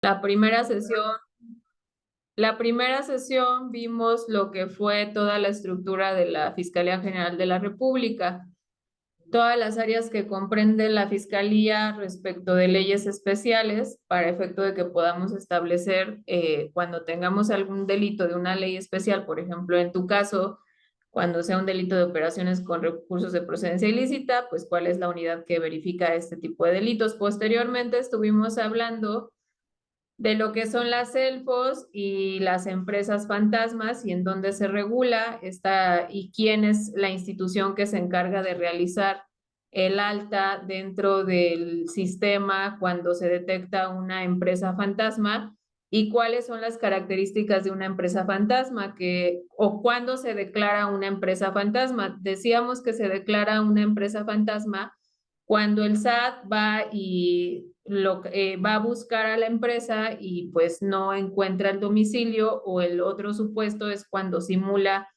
La primera sesión, la primera sesión vimos lo que fue toda la estructura de la Fiscalía General de la República, todas las áreas que comprende la Fiscalía respecto de leyes especiales para efecto de que podamos establecer cuando tengamos algún delito de una ley especial, por ejemplo, en tu caso, cuando sea un delito de operaciones con recursos de procedencia ilícita, pues cuál es la unidad que verifica este tipo de delitos. Posteriormente estuvimos hablando de lo que son las elfos y las empresas fantasmas y en dónde se regula esta y quién es la institución que se encarga de realizar el alta dentro del sistema cuando se detecta una empresa fantasma y cuáles son las características de una empresa fantasma o cuándo se declara una empresa fantasma. Decíamos que se declara una empresa fantasma cuando el SAT va a buscar a la empresa y pues no encuentra el domicilio, o el otro supuesto es cuando simula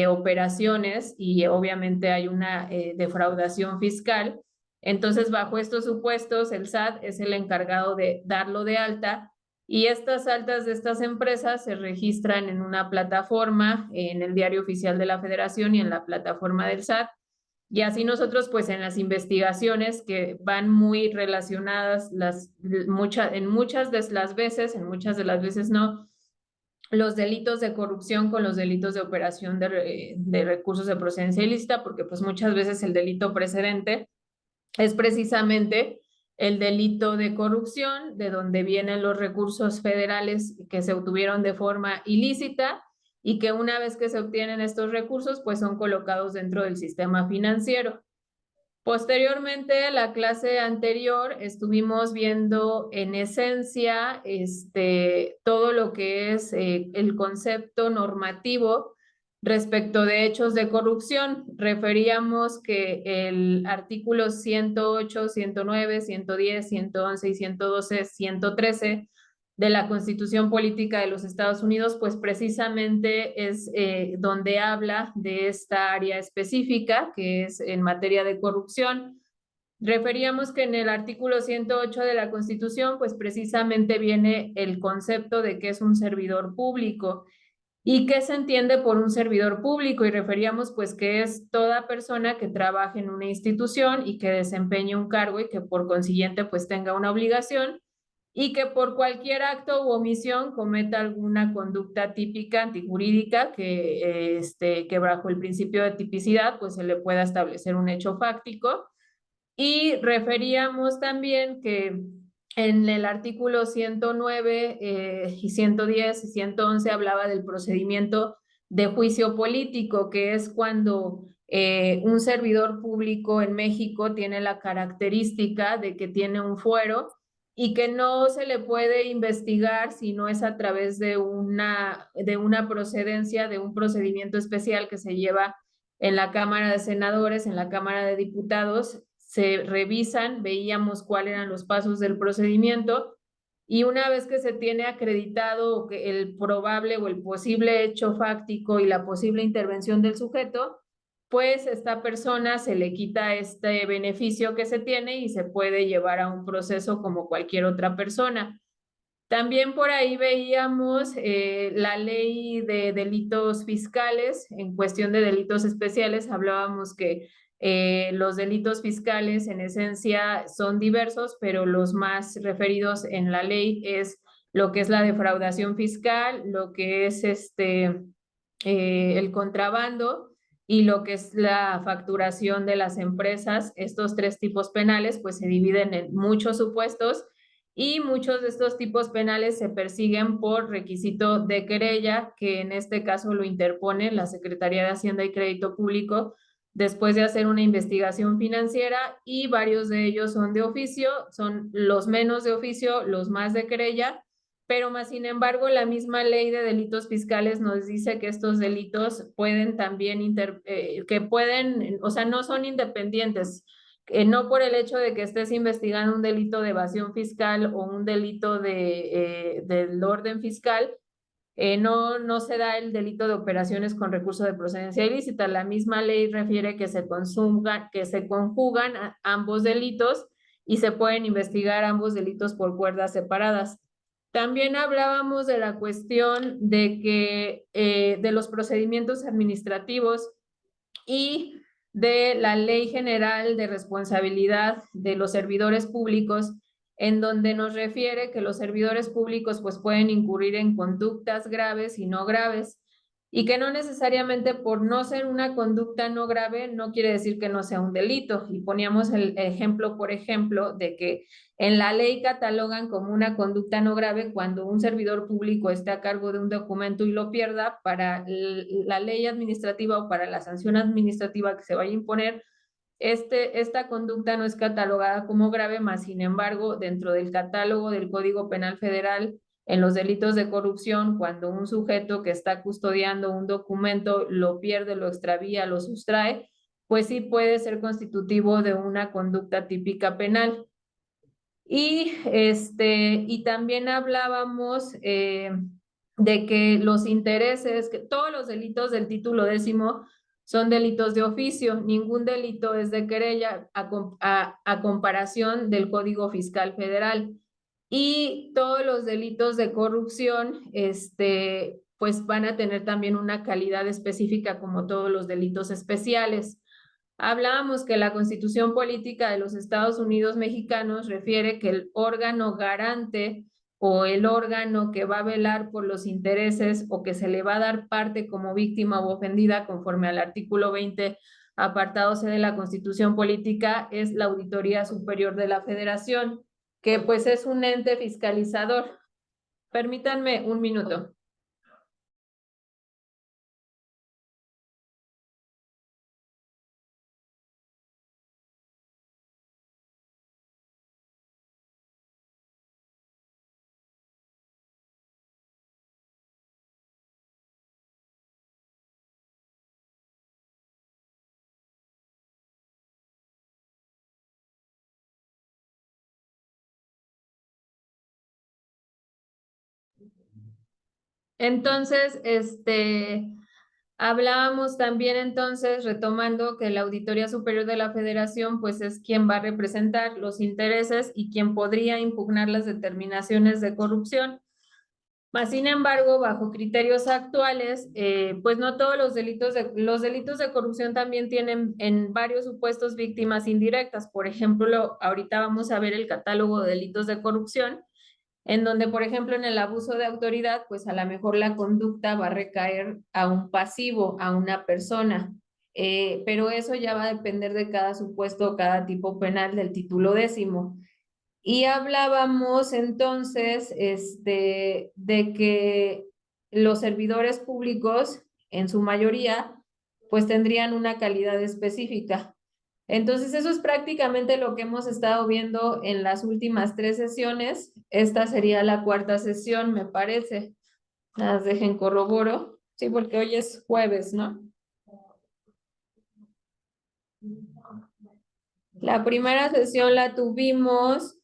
operaciones y obviamente hay una defraudación fiscal. Entonces, bajo estos supuestos, el SAT es el encargado de darlo de alta y estas altas de estas empresas se registran en una plataforma, en el Diario Oficial de la Federación y en la plataforma del SAT. Y así nosotros, pues en las investigaciones que van muy relacionadas, en muchas de las veces, en muchas de las veces no, los delitos de corrupción con los delitos de operación de recursos de procedencia ilícita, porque pues muchas veces el delito precedente es precisamente el delito de corrupción, de donde vienen los recursos federales que se obtuvieron de forma ilícita y que una vez que se obtienen estos recursos, pues son colocados dentro del sistema financiero. Posteriormente, la clase anterior, estuvimos viendo en esencia todo lo que es el concepto normativo respecto de hechos de corrupción. Referíamos que el artículo 108, 109, 110, 111 y 112, 113 de la Constitución Política de los Estados Unidos, pues precisamente es donde habla de esta área específica, que es en materia de corrupción. Referíamos que en el artículo 108 de la Constitución, pues precisamente viene el concepto de qué es un servidor público y qué se entiende por un servidor público, y referíamos pues que es toda persona que trabaje en una institución y que desempeñe un cargo y que por consiguiente pues tenga una obligación y que por cualquier acto u omisión cometa alguna conducta típica antijurídica que bajo el principio de tipicidad pues se le pueda establecer un hecho fáctico. Y referíamos también que en el artículo 109 y 110 y 111 hablaba del procedimiento de juicio político, que es cuando un servidor público en México tiene la característica de que tiene un fuero y que no se le puede investigar si no es a través de una procedencia, de un procedimiento especial que se lleva en la Cámara de Senadores, en la Cámara de Diputados. Se revisan, veíamos cuáles eran los pasos del procedimiento y una vez que se tiene acreditado el probable o el posible hecho fáctico y la posible intervención del sujeto, pues esta persona se le quita este beneficio que se tiene y se puede llevar a un proceso como cualquier otra persona. También por ahí veíamos la ley de delitos fiscales. En cuestión de delitos especiales, hablábamos que los delitos fiscales en esencia son diversos, pero los más referidos en la ley es lo que es la defraudación fiscal, lo que es el contrabando y lo que es la facturación de las empresas. Estos tres tipos penales pues se dividen en muchos supuestos y muchos de estos tipos penales se persiguen por requisito de querella, que en este caso lo interpone la Secretaría de Hacienda y Crédito Público después de hacer una investigación financiera, y varios de ellos son de oficio, son los menos de oficio, los más de querella, pero más sin embargo la misma ley de delitos fiscales nos dice que estos delitos pueden también, que pueden, o sea, no son independientes, no por el hecho de que estés investigando un delito de evasión fiscal o un delito del orden fiscal, no se da el delito de operaciones con recurso de procedencia ilícita. La misma ley refiere que se conjugan ambos delitos y se pueden investigar ambos delitos por cuerdas separadas. También hablábamos de la cuestión de que de los procedimientos administrativos y de la Ley General de Responsabilidad de los Servidores Públicos, en donde nos refiere que los servidores públicos pues pueden incurrir en conductas graves y no graves, y que no necesariamente por no ser una conducta no grave no quiere decir que no sea un delito. Y poníamos el ejemplo, por ejemplo, de que en la ley catalogan como una conducta no grave cuando un servidor público esté a cargo de un documento y lo pierda. Para la ley administrativa o para la sanción administrativa que se vaya a imponer, esta conducta no es catalogada como grave, mas sin embargo, dentro del catálogo del Código Penal Federal, en los delitos de corrupción, cuando un sujeto que está custodiando un documento lo pierde, lo extravía, lo sustrae, pues sí puede ser constitutivo de una conducta típica penal. Y también hablábamos de que los intereses, que todos los delitos del título 10 son delitos de oficio, ningún delito es de querella a comparación del Código Fiscal Federal. Y todos los delitos de corrupción, pues van a tener también una calidad específica como todos los delitos especiales. Hablábamos que la Constitución Política de los Estados Unidos Mexicanos refiere que el órgano garante o el órgano que va a velar por los intereses o que se le va a dar parte como víctima o ofendida conforme al artículo 20, apartado C de la Constitución Política, es la Auditoría Superior de la Federación, que pues es un ente fiscalizador. Permítanme un minuto. Entonces, hablábamos también entonces, retomando que la Auditoría Superior de la Federación, pues es quien va a representar los intereses y quien podría impugnar las determinaciones de corrupción. Mas, sin embargo, bajo criterios actuales, pues no todos los delitos de corrupción también tienen en varios supuestos víctimas indirectas. Por ejemplo, ahorita vamos a ver el catálogo de delitos de corrupción, en donde, por ejemplo, en el abuso de autoridad, pues a lo mejor la conducta va a recaer a un pasivo, a una persona, pero eso ya va a depender de cada supuesto, cada tipo penal del título 10. Y hablábamos entonces de que los servidores públicos, en su mayoría, pues tendrían una calidad específica. Entonces, eso es prácticamente lo que hemos estado viendo en las últimas 3 sesiones. Esta sería la cuarta sesión, me parece. Las dejen corroboro. Sí, porque hoy es jueves, ¿no? La primera sesión la tuvimos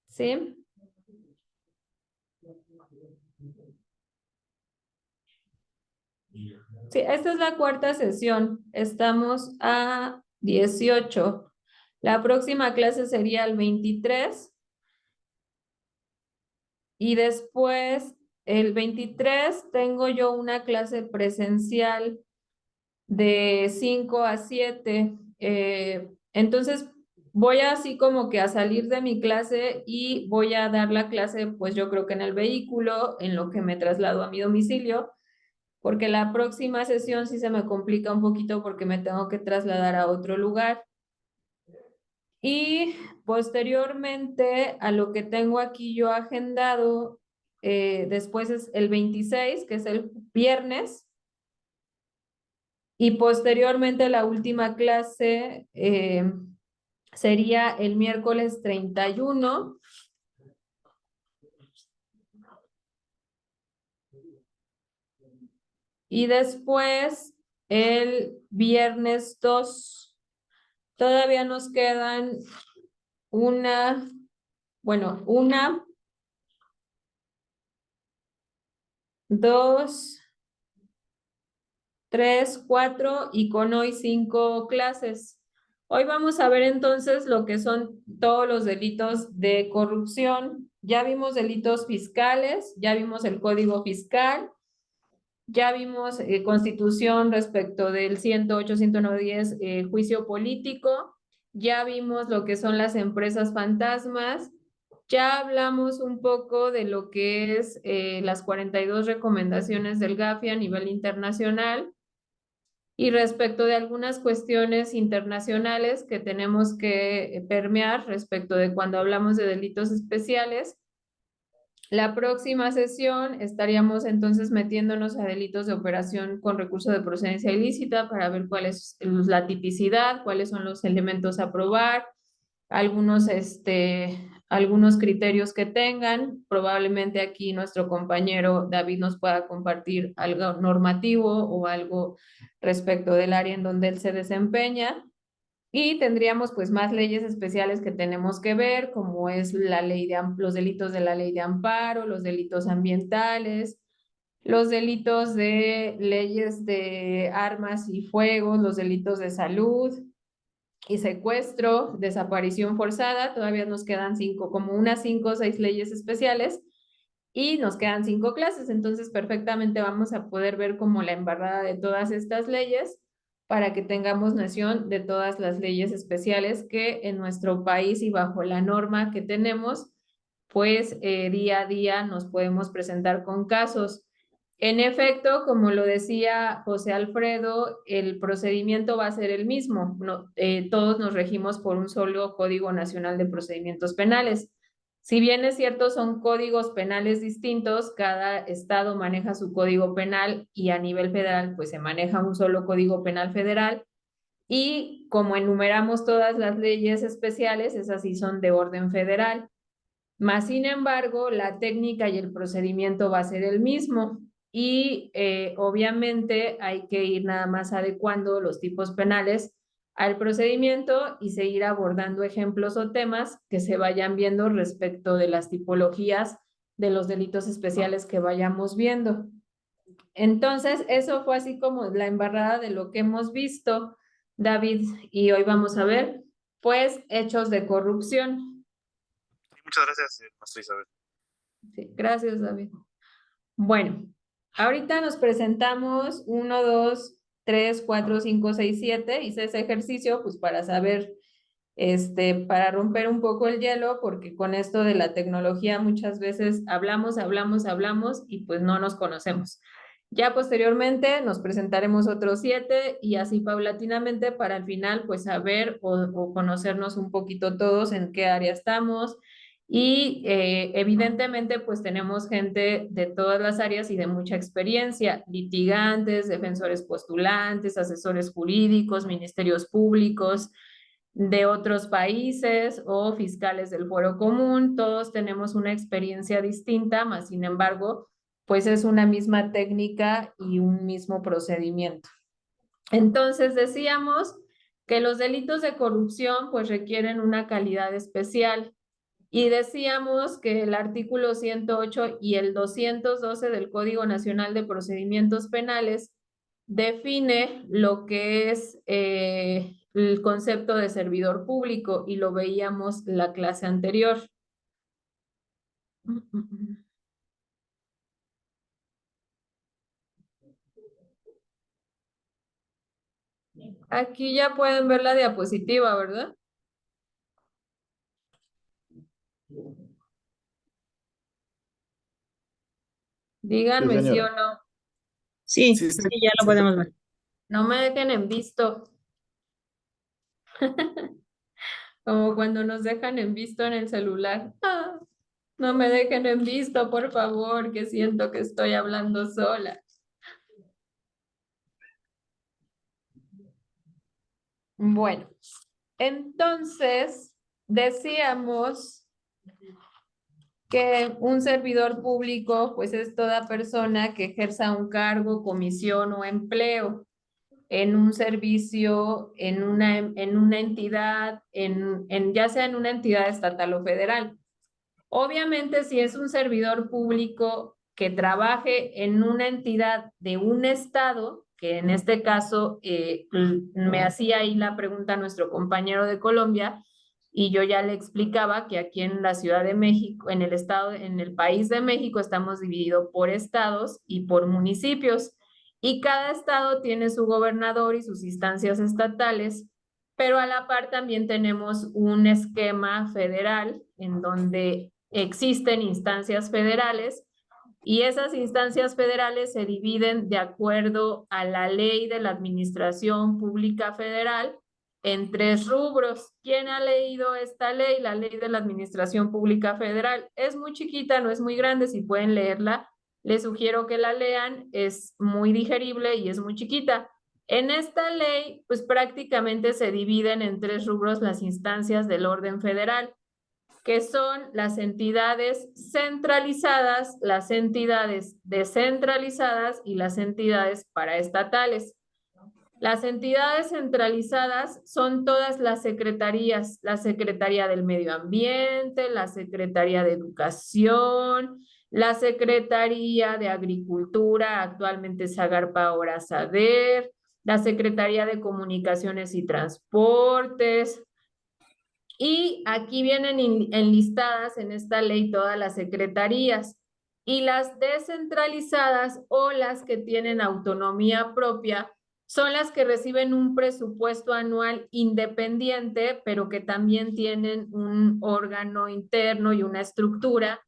¿sí? Sí, esta es la cuarta sesión. Estamos a 18. La próxima clase sería el 23. Y después, el 23, tengo yo una clase presencial de 5 a 7. Entonces, voy así como que a salir de mi clase y voy a dar la clase, pues yo creo que en el vehículo, en lo que me traslado a mi domicilio, porque la próxima sesión sí se me complica un poquito porque me tengo que trasladar a otro lugar. Y posteriormente a lo que tengo aquí yo agendado, después es el 26, que es el viernes, y posteriormente la última clase sería el miércoles 31. Y después el viernes 2. Todavía nos quedan una, 2, 3, 4 y con hoy 5 clases. Hoy vamos a ver entonces lo que son todos los delitos de corrupción. Ya vimos delitos fiscales, ya vimos el Código Fiscal, ya vimos Constitución respecto del 108, 109, 10, juicio político, ya vimos lo que son las empresas fantasmas, ya hablamos un poco de lo que es las 42 recomendaciones del GAFI a nivel internacional. Y respecto de algunas cuestiones internacionales que tenemos que permear respecto de cuando hablamos de delitos especiales, la próxima sesión estaríamos entonces metiéndonos a delitos de operación con recurso de procedencia ilícita para ver cuál es la tipicidad, cuáles son los elementos a probar, algunos criterios que tengan. Probablemente aquí nuestro compañero David nos pueda compartir algo normativo o algo respecto del área en donde él se desempeña. Y tendríamos pues más leyes especiales que tenemos que ver, como es la ley de los delitos de la ley de amparo, los delitos ambientales, los delitos de leyes de armas y fuegos, los delitos de salud y secuestro, desaparición forzada. Todavía nos quedan como unas 5 o 6 leyes especiales y nos quedan 5 clases. Entonces perfectamente vamos a poder ver como la embarrada de todas estas leyes para que tengamos noción de todas las leyes especiales que en nuestro país y bajo la norma que tenemos, pues día a día nos podemos presentar con casos. En efecto, como lo decía José Alfredo, el procedimiento va a ser el mismo. No, todos nos regimos por un solo Código Nacional de Procedimientos Penales. Si bien es cierto, son códigos penales distintos, cada estado maneja su código penal y a nivel federal pues se maneja un solo código penal federal, y como enumeramos todas las leyes especiales, esas sí son de orden federal. Más sin embargo, la técnica y el procedimiento va a ser el mismo y obviamente hay que ir nada más adecuando los tipos penales al procedimiento y seguir abordando ejemplos o temas que se vayan viendo respecto de las tipologías de los delitos especiales que vayamos viendo. Entonces, eso fue así como la embarrada de lo que hemos visto, David, y hoy vamos a ver, pues, hechos de corrupción. Muchas gracias, maestra Isabel. Sí, gracias, David. Bueno, ahorita nos presentamos 1, 2, 3, 4, 5, 6, 7. Hice ese ejercicio pues para saber, para romper un poco el hielo, porque con esto de la tecnología muchas veces hablamos y pues no nos conocemos. Ya posteriormente nos presentaremos otros 7 y así paulatinamente para al final pues saber o conocernos un poquito todos en qué área estamos. Y evidentemente pues tenemos gente de todas las áreas y de mucha experiencia: litigantes, defensores postulantes, asesores jurídicos, ministerios públicos de otros países o fiscales del Fuero Común. Todos tenemos una experiencia distinta, mas sin embargo pues es una misma técnica y un mismo procedimiento. Entonces decíamos que los delitos de corrupción pues requieren una calidad especial. Y decíamos que el artículo 108 y el 212 del Código Nacional de Procedimientos Penales define lo que es el concepto de servidor público, y lo veíamos la clase anterior. Aquí ya pueden ver la diapositiva, ¿verdad? Díganme sí o no. Sí, Sí, ya lo podemos ver. No me dejen en visto. Como cuando nos dejan en visto en el celular. No me dejen en visto, por favor, que siento que estoy hablando sola. Bueno, entonces decíamos que un servidor público pues es toda persona que ejerza un cargo, comisión o empleo en un servicio, en una entidad, ya sea en una entidad estatal o federal. Obviamente, si es un servidor público que trabaje en una entidad de un estado, que en este caso me hacía ahí la pregunta nuestro compañero de Colombia, y yo ya le explicaba que aquí en la Ciudad de México, en el país de México, estamos divididos por estados y por municipios, y cada estado tiene su gobernador y sus instancias estatales, pero a la par también tenemos un esquema federal en donde existen instancias federales, y esas instancias federales se dividen de acuerdo a la ley de la Administración Pública Federal en 3 rubros. ¿Quién ha leído esta ley? La ley de la Administración Pública Federal. Es muy chiquita, no es muy grande, si pueden leerla, les sugiero que la lean, es muy digerible y es muy chiquita. En esta ley, pues prácticamente se dividen en 3 rubros las instancias del orden federal, que son las entidades centralizadas, las entidades descentralizadas y las entidades paraestatales. Las entidades centralizadas son todas las secretarías, la Secretaría del Medio Ambiente, la Secretaría de Educación, la Secretaría de Agricultura, actualmente Zagarpa, ahora SADER, la Secretaría de Comunicaciones y Transportes, y aquí vienen enlistadas en esta ley todas las secretarías, y las descentralizadas o las que tienen autonomía propia son las que reciben un presupuesto anual independiente, pero que también tienen un órgano interno y una estructura,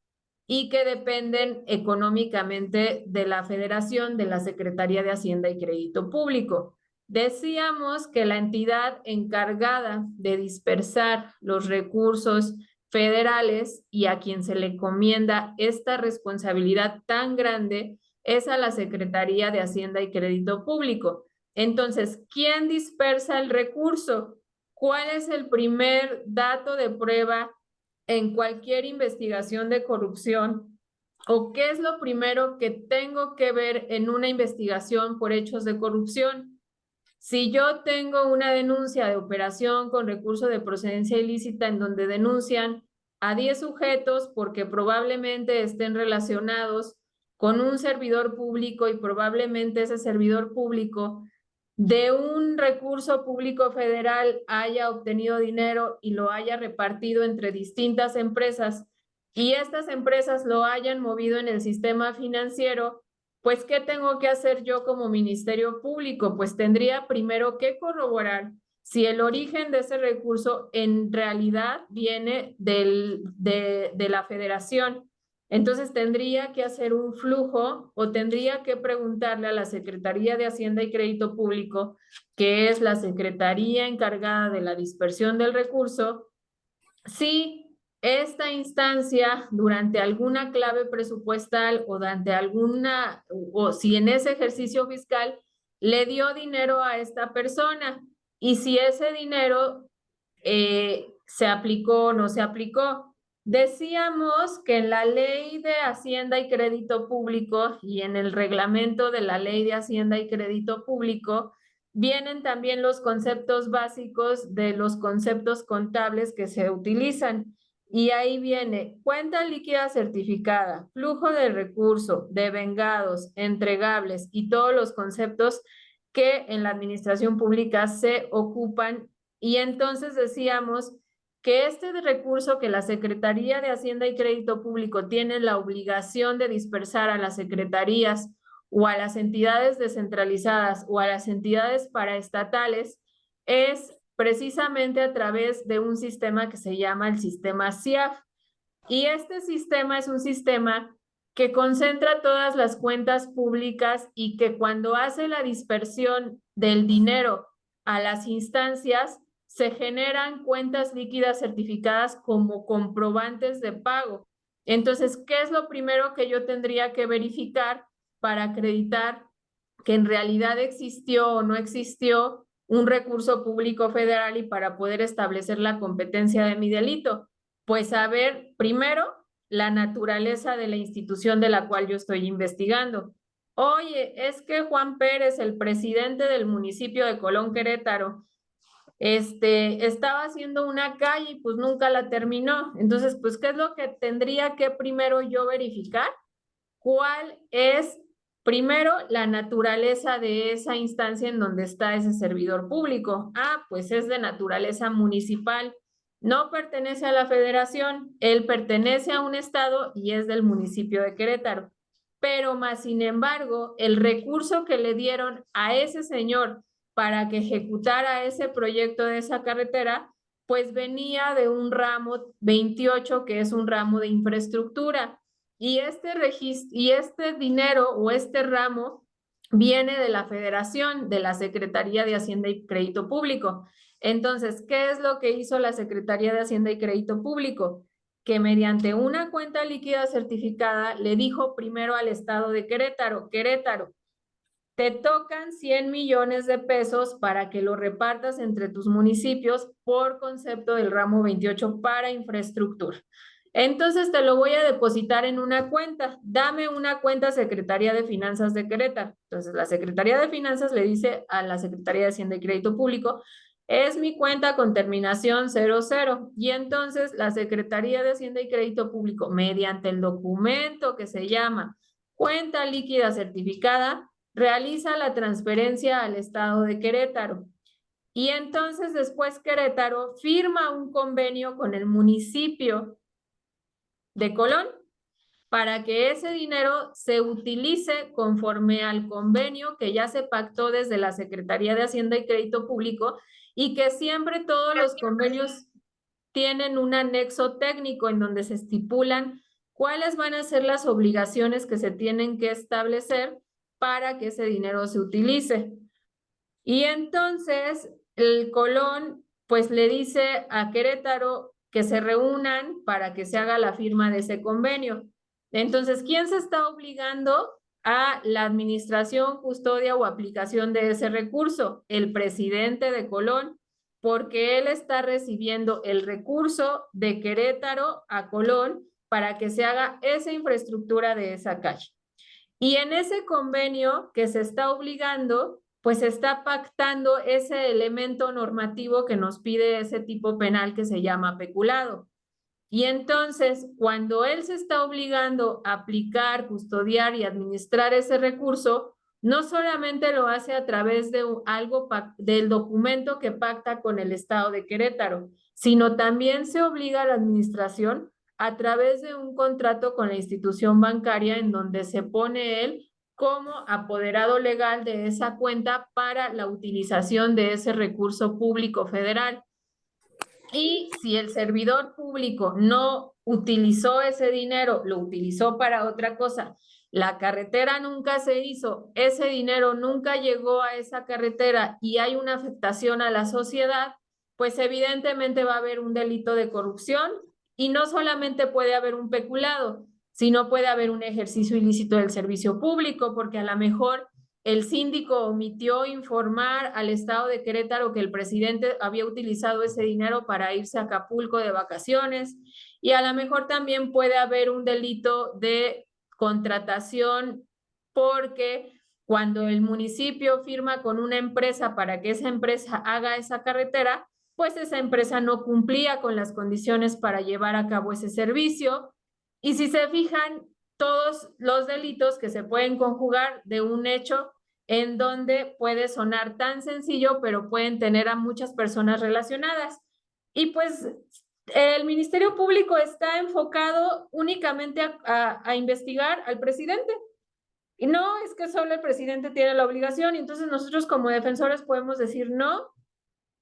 y que dependen económicamente de la Federación, de la Secretaría de Hacienda y Crédito Público. Decíamos que la entidad encargada de dispersar los recursos federales y a quien se le encomienda esta responsabilidad tan grande es a la Secretaría de Hacienda y Crédito Público. Entonces, ¿quién dispersa el recurso? ¿Cuál es el primer dato de prueba en cualquier investigación de corrupción? ¿O qué es lo primero que tengo que ver en una investigación por hechos de corrupción? Si yo tengo una denuncia de operación con recurso de procedencia ilícita en donde denuncian a 10 sujetos porque probablemente estén relacionados con un servidor público y probablemente ese servidor público de un recurso público federal haya obtenido dinero y lo haya repartido entre distintas empresas, y estas empresas lo hayan movido en el sistema financiero, pues ¿qué tengo que hacer yo como Ministerio Público? Pues tendría primero que corroborar si el origen de ese recurso en realidad viene de la federación. Entonces tendría que hacer un flujo o tendría que preguntarle a la Secretaría de Hacienda y Crédito Público, que es la secretaría encargada de la dispersión del recurso, si esta instancia durante alguna clave presupuestal o durante o si en ese ejercicio fiscal le dio dinero a esta persona, y si ese dinero se aplicó o no se aplicó. Decíamos que en la Ley de Hacienda y Crédito Público y en el reglamento de la Ley de Hacienda y Crédito Público vienen también los conceptos básicos de los conceptos contables que se utilizan. Y ahí viene cuenta líquida certificada, flujo de recurso, devengados, entregables y todos los conceptos que en la administración pública se ocupan. Y entonces decíamos que este recurso que la Secretaría de Hacienda y Crédito Público tiene la obligación de dispersar a las secretarías o a las entidades descentralizadas o a las entidades paraestatales es precisamente a través de un sistema que se llama el sistema CIAF. Y este sistema es un sistema que concentra todas las cuentas públicas y que cuando hace la dispersión del dinero a las instancias, se generan cuentas líquidas certificadas como comprobantes de pago. Entonces, ¿qué es lo primero que yo tendría que verificar para acreditar que en realidad existió o no existió un recurso público federal y para poder establecer la competencia de mi delito? Pues saber primero la naturaleza de la institución de la cual yo estoy investigando. Oye, es que Juan Pérez, el presidente del municipio de Colón, Querétaro, estaba haciendo una calle y pues nunca la terminó. Entonces, pues, ¿qué es lo que tendría que primero yo verificar? ¿Cuál es Primero, la naturaleza de esa instancia en donde está ese servidor público. Ah, pues es de naturaleza municipal. No pertenece a la federación, él pertenece a un estado y es del municipio de Querétaro. Pero más sin embargo, el recurso que le dieron a ese señor para que ejecutara ese proyecto de esa carretera, pues venía de un ramo 28, que es un ramo de infraestructura. Y este dinero o este ramo viene de la Federación, de la Secretaría de Hacienda y Crédito Público. Entonces, ¿qué es lo que hizo la Secretaría de Hacienda y Crédito Público? Que mediante una cuenta líquida certificada le dijo primero al estado de Querétaro, Querétaro, te tocan 100 millones de pesos para que lo repartas entre tus municipios por concepto del ramo 28 para infraestructura. Entonces te lo voy a depositar en una cuenta. Dame una cuenta Secretaría de Finanzas de Querétaro. Entonces la Secretaría de Finanzas le dice a la Secretaría de Hacienda y Crédito Público, es mi cuenta con terminación 00. Y entonces la Secretaría de Hacienda y Crédito Público, mediante el documento que se llama cuenta líquida certificada, realiza la transferencia al estado de Querétaro. Y entonces después Querétaro firma un convenio con el municipio de Colón para que ese dinero se utilice conforme al convenio que ya se pactó desde la Secretaría de Hacienda y Crédito Público y que siempre todos los convenios tienen un anexo técnico en donde se estipulan cuáles van a ser las obligaciones que se tienen que establecer para que ese dinero se utilice. Y entonces el Colón pues le dice a Querétaro que se reúnan para que se haga la firma de ese convenio. Entonces, ¿quién se está obligando a la administración, custodia o aplicación de ese recurso? El presidente de Colón, porque él está recibiendo el recurso de Querétaro a Colón para que se haga esa infraestructura de esa calle. Y en ese convenio que se está obligando, pues se está pactando ese elemento normativo que nos pide ese tipo penal que se llama peculado. Y entonces, cuando él se está obligando a aplicar, custodiar y administrar ese recurso, no solamente lo hace a través de algo del documento que pacta con el Estado de Querétaro, sino también se obliga a la administración a través de un contrato con la institución bancaria en donde se pone él como apoderado legal de esa cuenta para la utilización de ese recurso público federal. Y si el servidor público no utilizó ese dinero, lo utilizó para otra cosa, la carretera nunca se hizo, ese dinero nunca llegó a esa carretera y hay una afectación a la sociedad, pues evidentemente va a haber un delito de corrupción y no solamente puede haber un peculado, sino puede haber un ejercicio ilícito del servicio público, porque a lo mejor el síndico omitió informar al estado de Querétaro que el presidente había utilizado ese dinero para irse a Acapulco de vacaciones y a lo mejor también puede haber un delito de contratación porque cuando el municipio firma con una empresa para que esa empresa haga esa carretera, pues esa empresa no cumplía con las condiciones para llevar a cabo ese servicio. Y si se fijan, todos los delitos que se pueden conjugar de un hecho en donde puede sonar tan sencillo, pero pueden tener a muchas personas relacionadas. Y pues el Ministerio Público está enfocado únicamente a investigar al presidente. Y no es que solo el presidente tiene la obligación, y entonces nosotros como defensores podemos decir no,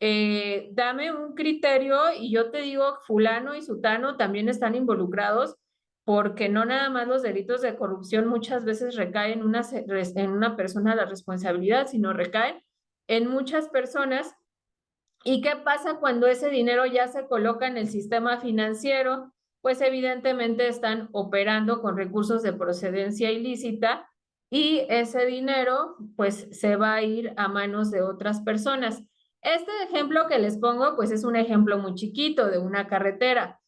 dame un criterio y yo te digo fulano y sutano también están involucrados porque no nada más los delitos de corrupción muchas veces recaen en una persona la responsabilidad, sino recaen en muchas personas. ¿Y qué pasa cuando ese dinero ya se coloca en el sistema financiero? Pues evidentemente están operando con recursos de procedencia ilícita y ese dinero pues se va a ir a manos de otras personas. Este ejemplo que les pongo pues es un ejemplo muy chiquito de una carretera,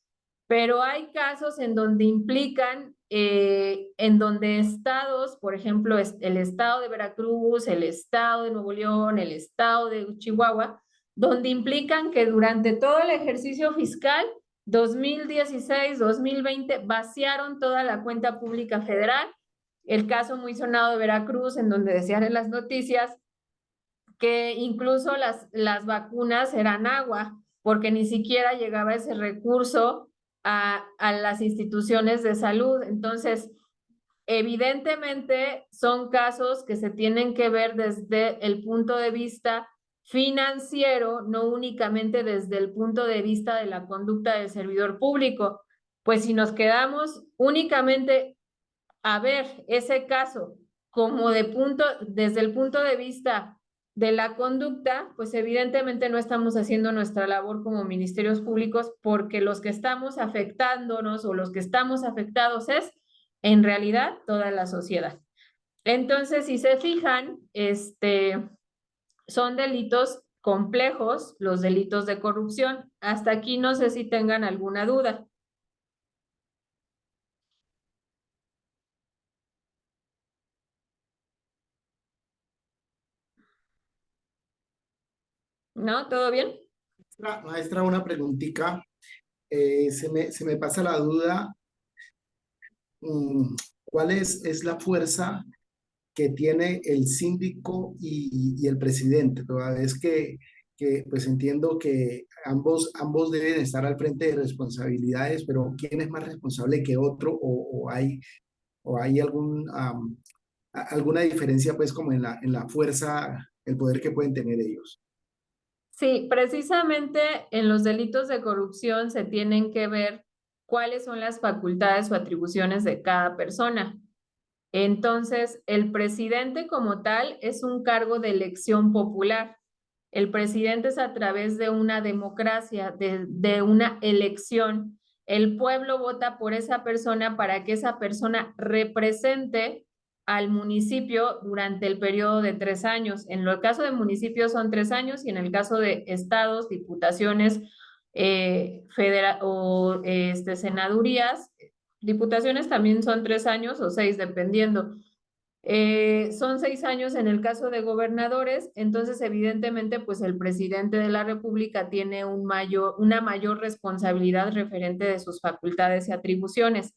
pero hay casos en donde implican, en donde estados, por ejemplo, el estado de Veracruz, el estado de Nuevo León, el estado de Chihuahua, donde implican que durante todo el ejercicio fiscal 2016-2020 vaciaron toda la cuenta pública federal el caso muy sonado de Veracruz, en donde decían en las noticias que incluso las vacunas eran agua, porque ni siquiera llegaba ese recurso a las instituciones de salud. Entonces, evidentemente son casos que se tienen que ver desde el punto de vista financiero, no únicamente desde el punto de vista de la conducta del servidor público. Pues si nos quedamos únicamente a ver ese caso como desde el punto de vista de la conducta, pues evidentemente no estamos haciendo nuestra labor como ministerios públicos, porque los que estamos afectándonos o los que estamos afectados es en realidad toda la sociedad. Entonces, si se fijan, son delitos complejos, los delitos de corrupción. Hasta aquí no sé si tengan alguna duda. ¿No? ¿Todo bien? Maestra, una preguntita. Se me pasa la duda. ¿Cuál es la fuerza que tiene el síndico y el presidente? Toda vez que pues entiendo que ambos deben estar al frente de responsabilidades, pero ¿quién es más responsable que otro? ¿O hay alguna diferencia pues como en la fuerza, el poder que pueden tener ellos? Sí, precisamente en los delitos de corrupción se tienen que ver cuáles son las facultades o atribuciones de cada persona. Entonces, el presidente como tal es un cargo de elección popular. El presidente es a través de una democracia, de una elección. El pueblo vota por esa persona para que esa persona represente al municipio durante el periodo de 3 años. En el caso de municipios son 3 años y en el caso de estados, diputaciones senadurías, diputaciones también son 3 años o 6, dependiendo. Son 6 años en el caso de gobernadores, entonces evidentemente pues el presidente de la República tiene una mayor responsabilidad referente de sus facultades y atribuciones.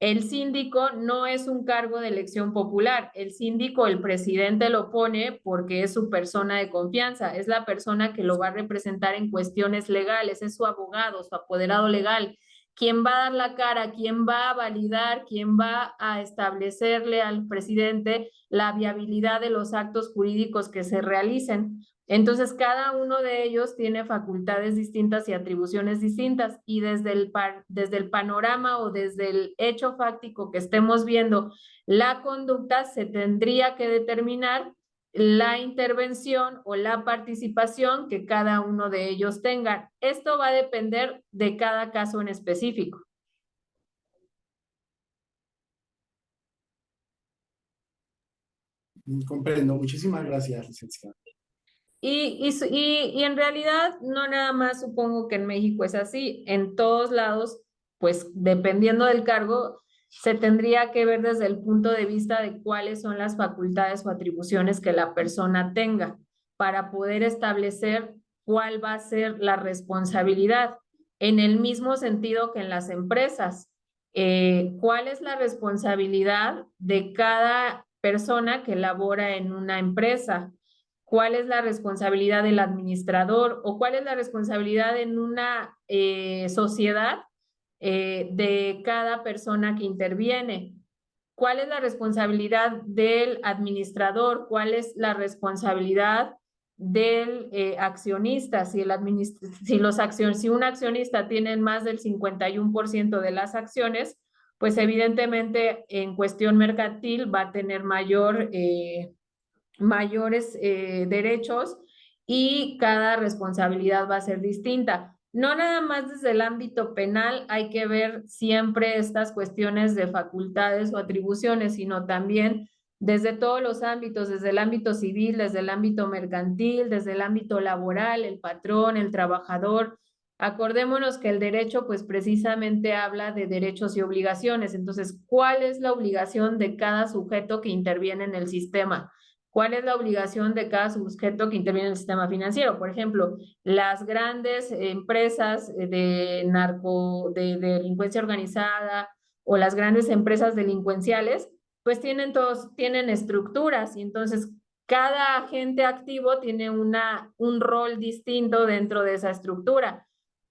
El síndico no es un cargo de elección popular, el síndico, el presidente lo pone porque es su persona de confianza, es la persona que lo va a representar en cuestiones legales, es su abogado, su apoderado legal, quién va a dar la cara, quién va a validar, quién va a establecerle al presidente la viabilidad de los actos jurídicos que se realicen. Entonces, cada uno de ellos tiene facultades distintas y atribuciones distintas, y desde el panorama o desde el hecho fáctico que estemos viendo la conducta, se tendría que determinar la intervención o la participación que cada uno de ellos tenga. Esto va a depender de cada caso en específico. Comprendo. Muchísimas gracias, licenciada. Y en realidad no nada más supongo que en México es así, en todos lados, pues dependiendo del cargo, se tendría que ver desde el punto de vista de cuáles son las facultades o atribuciones que la persona tenga para poder establecer cuál va a ser la responsabilidad. En el mismo sentido que en las empresas, ¿cuál es la responsabilidad de cada persona que labora en una empresa? ¿Cuál es la responsabilidad del administrador o cuál es la responsabilidad en una sociedad de cada persona que interviene? ¿Cuál es la responsabilidad del administrador? ¿Cuál es la responsabilidad del accionista? Si un accionista tiene más del 51% de las acciones, pues evidentemente en cuestión mercantil va a tener mayores derechos y cada responsabilidad va a ser distinta. No nada más desde el ámbito penal hay que ver siempre estas cuestiones de facultades o atribuciones, sino también desde todos los ámbitos, desde el ámbito civil, desde el ámbito mercantil, desde el ámbito laboral, el patrón, el trabajador. Acordémonos que el derecho pues precisamente habla de derechos y obligaciones. Entonces, ¿cuál es la obligación de cada sujeto que interviene en el sistema? ¿Cuál es la obligación de cada sujeto que interviene en el sistema financiero? Por ejemplo, las grandes empresas de delincuencia organizada o las grandes empresas delincuenciales, pues tienen estructuras y entonces cada agente activo tiene un rol distinto dentro de esa estructura.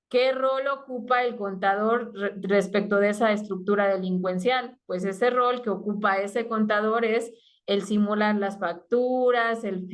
¿Qué rol ocupa el contador respecto de esa estructura delincuencial? Pues ese rol que ocupa ese contador es el simular las facturas, el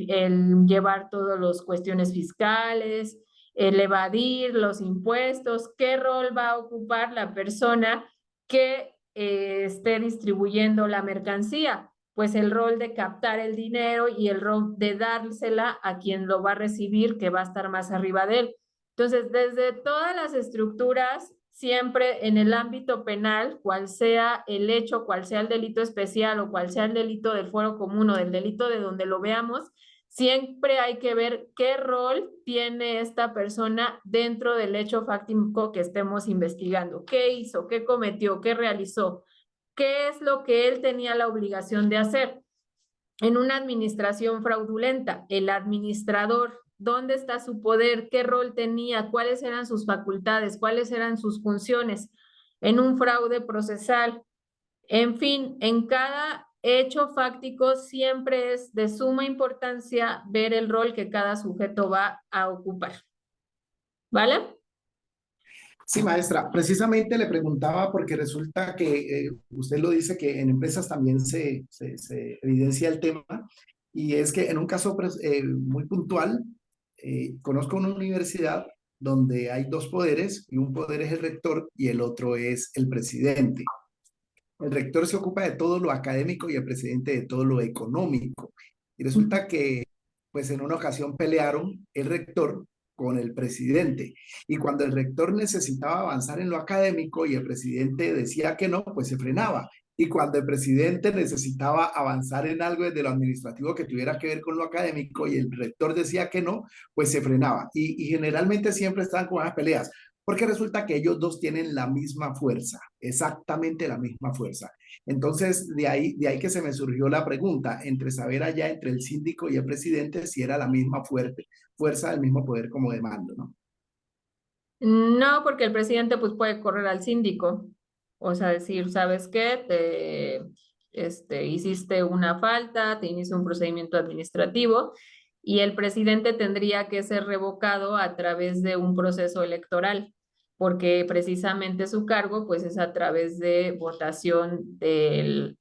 llevar todas las cuestiones fiscales, el evadir los impuestos. ¿Qué rol va a ocupar la persona que esté distribuyendo la mercancía? Pues el rol de captar el dinero y el rol de dársela a quien lo va a recibir, que va a estar más arriba de él. Entonces, desde todas las estructuras, siempre en el ámbito penal, cual sea el hecho, cual sea el delito especial o cual sea el delito del fuero común o del delito de donde lo veamos, siempre hay que ver qué rol tiene esta persona dentro del hecho fáctico que estemos investigando. ¿Qué hizo? ¿Qué cometió? ¿Qué realizó? ¿Qué es lo que él tenía la obligación de hacer? En una administración fraudulenta, el administrador, ¿dónde está su poder? ¿Qué rol tenía? ¿Cuáles eran sus facultades? ¿Cuáles eran sus funciones? En un fraude procesal. En fin, en cada hecho fáctico siempre es de suma importancia ver el rol que cada sujeto va a ocupar. ¿Vale? Sí, maestra, precisamente le preguntaba porque resulta que usted lo dice que en empresas también se evidencia el tema, y es que en un caso muy puntual, conozco una universidad donde hay dos poderes y un poder es el rector y el otro es el presidente. El rector se ocupa de todo lo académico y el presidente de todo lo económico. Y resulta que, pues en una ocasión pelearon el rector con el presidente. Y cuando el rector necesitaba avanzar en lo académico y el presidente decía que no, pues se frenaba. Y cuando el presidente necesitaba avanzar en algo desde lo administrativo que tuviera que ver con lo académico y el rector decía que no, pues se frenaba. Y generalmente siempre estaban con las peleas, porque resulta que ellos dos tienen la misma fuerza, exactamente la misma fuerza. Entonces, de ahí que se me surgió la pregunta, entre saber allá entre el síndico y el presidente si era la misma fuerza del mismo poder como de mando, ¿no? No, porque el presidente pues puede correr al síndico, o sea, decir, ¿sabes qué? Hiciste una falta, te inició un procedimiento administrativo y el presidente tendría que ser revocado a través de un proceso electoral, porque precisamente su cargo pues es a través de votación del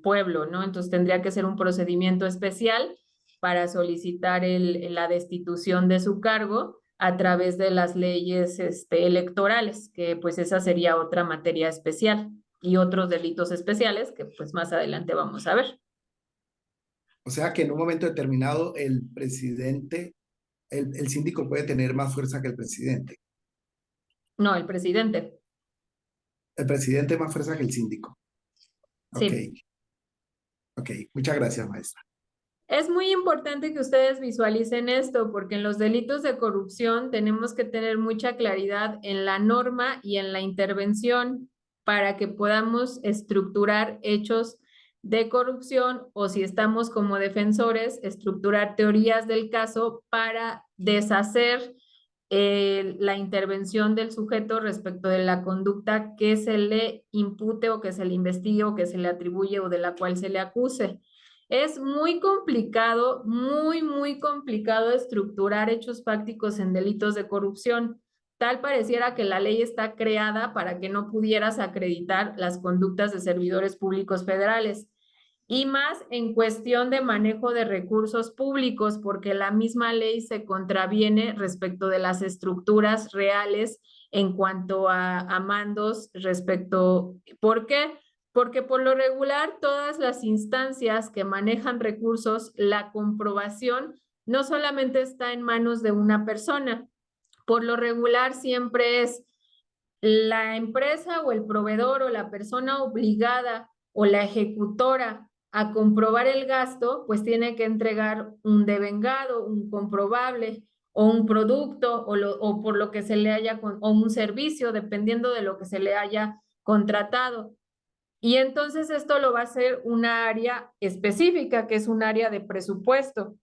pueblo, ¿no? Entonces tendría que ser un procedimiento especial para solicitar la destitución de su cargo a través de las leyes electorales, que pues esa sería otra materia especial y otros delitos especiales que pues más adelante vamos a ver. O sea que en un momento determinado el presidente, el síndico puede tener más fuerza que el presidente. No, el presidente. El presidente más fuerza que el síndico. Ok. Sí. Ok, muchas gracias, maestra. Es muy importante que ustedes visualicen esto porque en los delitos de corrupción tenemos que tener mucha claridad en la norma y en la intervención para que podamos estructurar hechos de corrupción o si estamos como defensores, estructurar teorías del caso para deshacer la intervención del sujeto respecto de la conducta que se le impute o que se le investigue o que se le atribuye o de la cual se le acuse. Es muy complicado, muy complicado estructurar hechos fácticos en delitos de corrupción. Tal pareciera que la ley está creada para que no pudieras acreditar las conductas de servidores públicos federales. Y más en cuestión de manejo de recursos públicos, porque la misma ley se contraviene respecto de las estructuras reales en cuanto a mandos respecto. ¿Por qué? Porque por lo regular todas las instancias que manejan recursos, la comprobación no solamente está en manos de una persona, por lo regular siempre es la empresa o el proveedor o la persona obligada o la ejecutora a comprobar el gasto, pues tiene que entregar un devengado, un comprobable o un producto o por lo que se le haya, o un servicio, dependiendo de lo que se le haya contratado. Y entonces esto lo va a hacer una área específica, que es un área de presupuesto.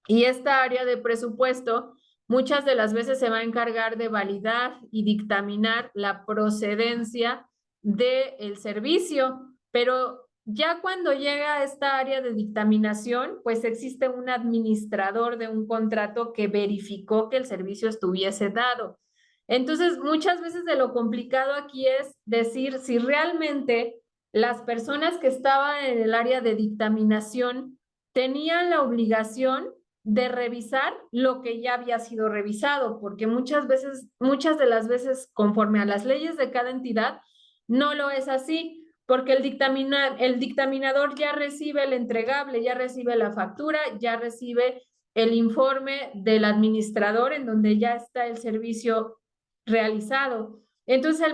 Y esta área de presupuesto muchas de las veces se va a encargar de validar y dictaminar la procedencia del servicio, pero Ya cuando llega a esta área de dictaminación, pues existe un administrador de un contrato que verificó que el servicio estuviese dado. Entonces, muchas veces de lo complicado aquí es decir si realmente las personas que estaban en el área de dictaminación tenían la obligación de revisar lo que ya había sido revisado, porque muchas de las veces, conforme a las leyes de cada entidad, no lo es así porque el dictaminador ya recibe el entregable, ya recibe la factura, ya recibe el informe del administrador en donde ya está el servicio realizado. Entonces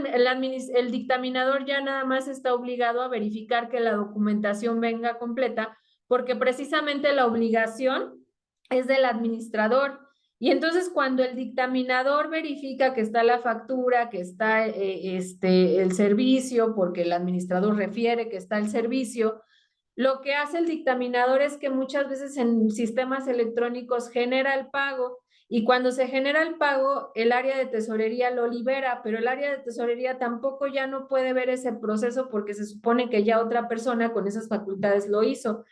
el dictaminador ya nada más está obligado a verificar que la documentación venga completa, porque precisamente la obligación es del administrador. Y entonces cuando el dictaminador verifica que está la factura, que está el servicio, porque el administrador refiere que está el servicio, lo que hace el dictaminador es que muchas veces en sistemas electrónicos genera el pago y cuando se genera el pago, el área de tesorería lo libera, pero el área de tesorería tampoco ya no puede ver ese proceso porque se supone que ya otra persona con esas facultades lo hizo.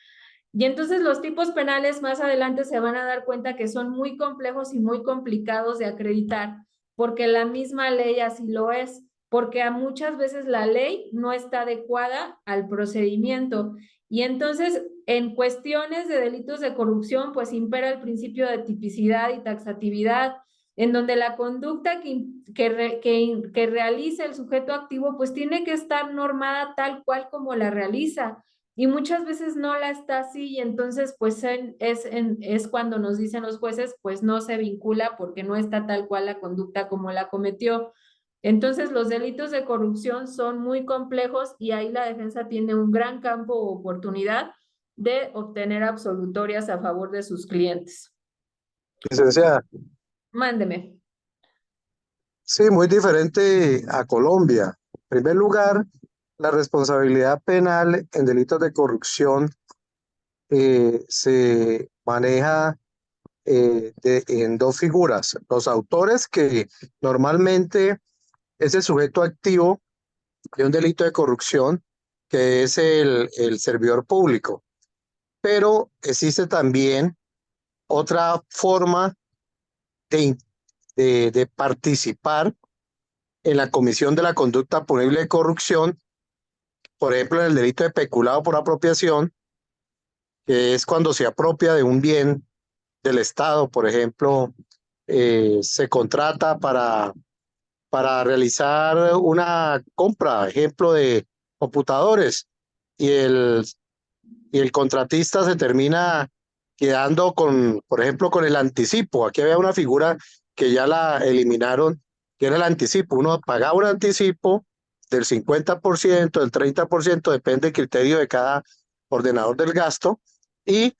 Y entonces los tipos penales más adelante se van a dar cuenta que son muy complejos y muy complicados de acreditar, porque la misma ley así lo es, porque a muchas veces la ley no está adecuada al procedimiento. Y entonces, en cuestiones de delitos de corrupción, pues impera el principio de tipicidad y taxatividad, en donde la conducta que realiza el sujeto activo, pues tiene que estar normada tal cual como la realiza y muchas veces no la está así y entonces pues es cuando nos dicen los jueces pues no se vincula porque no está tal cual la conducta como la cometió. Entonces los delitos de corrupción son muy complejos y ahí la defensa tiene un gran campo o oportunidad de obtener absolutorias a favor de sus clientes. Licenciada, Mándeme. sí, muy diferente a Colombia. En primer lugar, la responsabilidad penal en delitos de corrupción se maneja en dos figuras. Los autores, que normalmente es el sujeto activo de un delito de corrupción, que es el servidor público. Pero existe también otra forma de, de participar en la comisión de la conducta punible de corrupción, por ejemplo, en el delito de peculado por apropiación, que es cuando se apropia de un bien del Estado, por ejemplo, se contrata para realizar una compra, ejemplo, de computadores, y el contratista se termina quedando con, por ejemplo, con el anticipo. Aquí había una figura que ya la eliminaron, que era el anticipo. Uno pagaba un anticipo del 50%, del 30%, depende del criterio de cada ordenador del gasto, y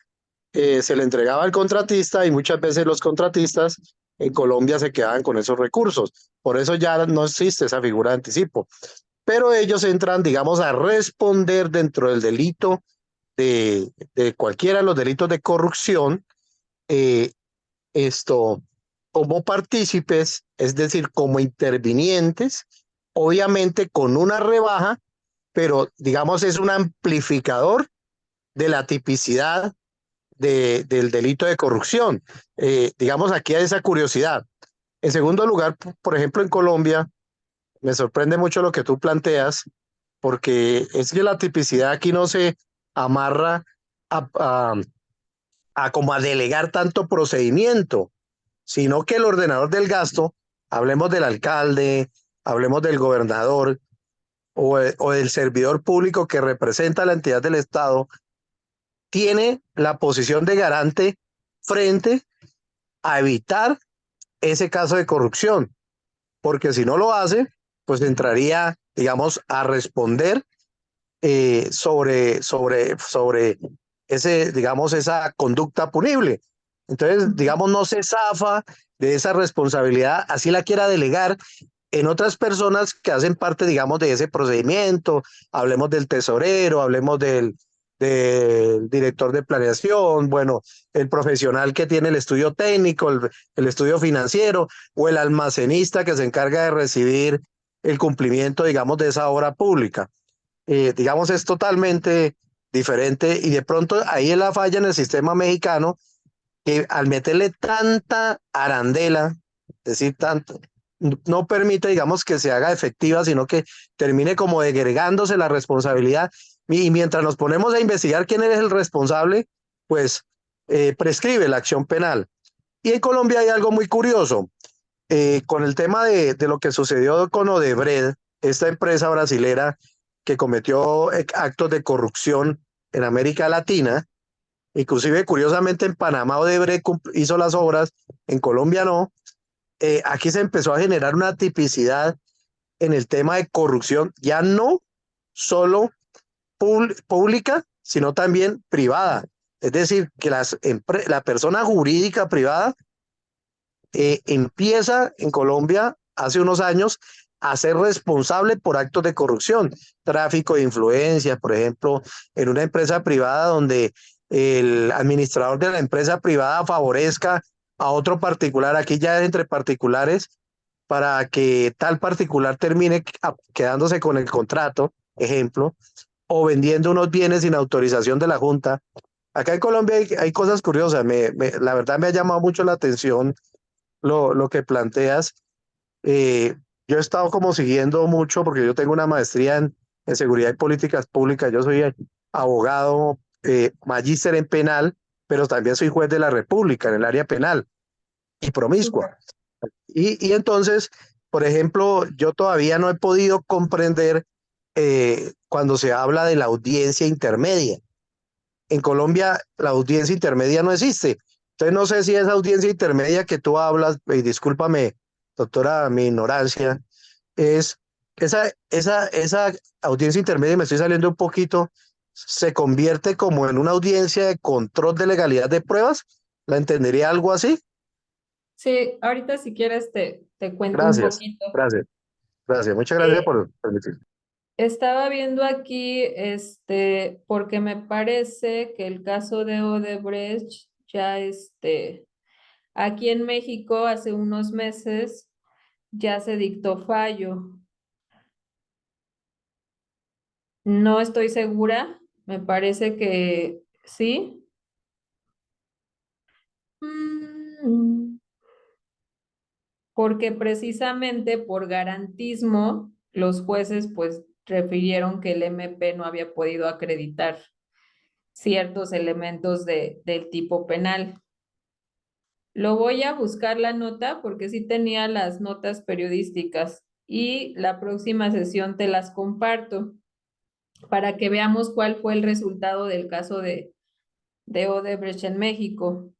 se le entregaba al contratista y muchas veces los contratistas en Colombia se quedaban con esos recursos. Por eso ya no existe esa figura de anticipo. Pero ellos entran, digamos, a responder dentro del delito de cualquiera de los delitos de corrupción, eh, como partícipes, es decir, como intervinientes, obviamente con una rebaja, pero digamos es un amplificador de la tipicidad del delito de corrupción. Digamos, aquí hay esa curiosidad. En segundo lugar, por ejemplo, en Colombia, me sorprende mucho lo que tú planteas, porque es que la tipicidad aquí no se amarra a, a, a como a delegar tanto procedimiento, sino que el ordenador del gasto, hablemos del alcalde, hablemos del gobernador o del servidor público que representa a la entidad del Estado, tiene la posición de garante frente a evitar ese caso de corrupción, porque si no lo hace, pues entraría, digamos, a responder sobre ese, digamos, esa conducta punible. Entonces, digamos, no se zafa de esa responsabilidad, así la quiera delegar en otras personas que hacen parte, digamos, de ese procedimiento. Hablemos del tesorero, hablemos del director de planeación, bueno, el profesional que tiene el estudio técnico, el estudio financiero, o el almacenista que se encarga de recibir el cumplimiento, digamos, de esa obra pública. digamos, es totalmente diferente y de pronto ahí es la falla en el sistema mexicano que al meterle tanta arandela, es decir, tanto, no permite, digamos, que se haga efectiva, sino que termine como degregándose la responsabilidad. Y mientras nos ponemos a investigar quién es el responsable, pues prescribe la acción penal. Y en Colombia hay algo muy curioso. Con el tema de lo que sucedió con Odebrecht, esta empresa brasilera que cometió actos de corrupción en América Latina, inclusive curiosamente en Panamá Odebrecht hizo las obras, en Colombia no. Aquí se empezó a generar una tipicidad en el tema de corrupción, ya no solo pública, sino también privada. Es decir, que la persona jurídica privada empieza en Colombia hace unos años a ser responsable por actos de corrupción, tráfico de influencias, por ejemplo, en una empresa privada donde el administrador de la empresa privada favorezca a otro particular, aquí ya es entre particulares, para que tal particular termine quedándose con el contrato, ejemplo, o vendiendo unos bienes sin autorización de la Junta. Acá en Colombia hay cosas curiosas, la verdad me ha llamado mucho la atención lo que planteas. Yo he estado como siguiendo mucho, porque yo tengo una maestría en seguridad y políticas públicas, yo soy abogado, magíster en penal, pero también soy juez de la República en el área penal y promiscua. Y entonces, por ejemplo, yo todavía no he podido comprender cuando se habla de la audiencia intermedia. En Colombia la audiencia intermedia no existe. Entonces no sé si esa audiencia intermedia que tú hablas, y discúlpame, doctora, mi ignorancia, es esa audiencia intermedia, me estoy saliendo un poquito, se convierte como en una audiencia de control de legalidad de pruebas. ¿La entendería algo así? Sí, ahorita si quieres te cuento un Gracias, poquito. gracias. Muchas gracias por permitir. Estaba viendo aquí, porque me parece que el caso de Odebrecht ya, aquí en México hace unos meses ya se dictó fallo. No estoy segura, me parece que sí. Porque precisamente por garantismo, los jueces pues refirieron que el MP no había podido acreditar ciertos elementos del tipo penal. Lo voy a buscar la nota porque sí tenía las notas periodísticas y la próxima sesión te las comparto para que veamos cuál fue el resultado del caso de Odebrecht en México,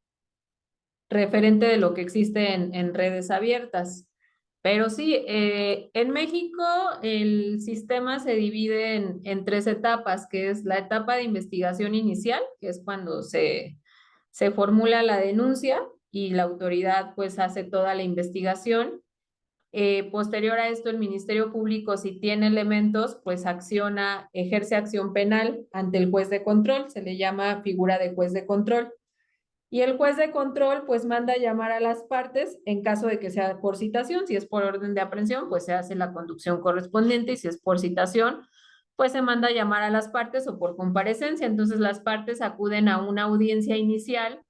referente de lo que existe en redes abiertas. Pero sí, en México el sistema se divide en tres etapas, que es la etapa de investigación inicial, que es cuando se formula la denuncia y la autoridad pues hace toda la investigación. Posterior a esto, el Ministerio Público, si tiene elementos, pues ejerce acción penal ante el juez de control, se le llama figura de juez de control. Y el juez de control pues manda a llamar a las partes en caso de que sea por citación. Si es por orden de aprehensión, pues se hace la conducción correspondiente, y si es por citación, pues se manda a llamar a las partes o por comparecencia. Entonces las partes acuden a una audiencia inicial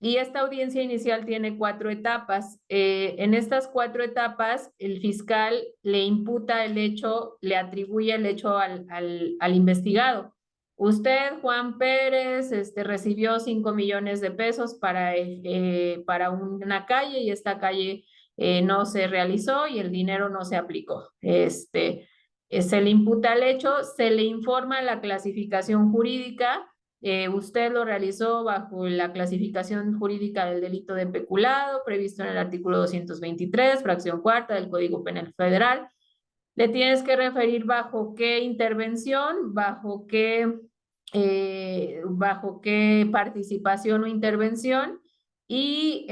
y esta audiencia inicial tiene 4 etapas. En estas 4 etapas, el fiscal le imputa el hecho, le atribuye el hecho al investigado. Usted, Juan Pérez, recibió 5 millones de pesos para una calle, y esta calle no se realizó y el dinero no se aplicó. Se le imputa el hecho, se le informa la clasificación jurídica. Usted lo realizó bajo la clasificación jurídica del delito de peculado, previsto en el artículo 223, fracción cuarta del Código Penal Federal. Le tienes que referir bajo qué intervención, bajo qué participación o intervención, y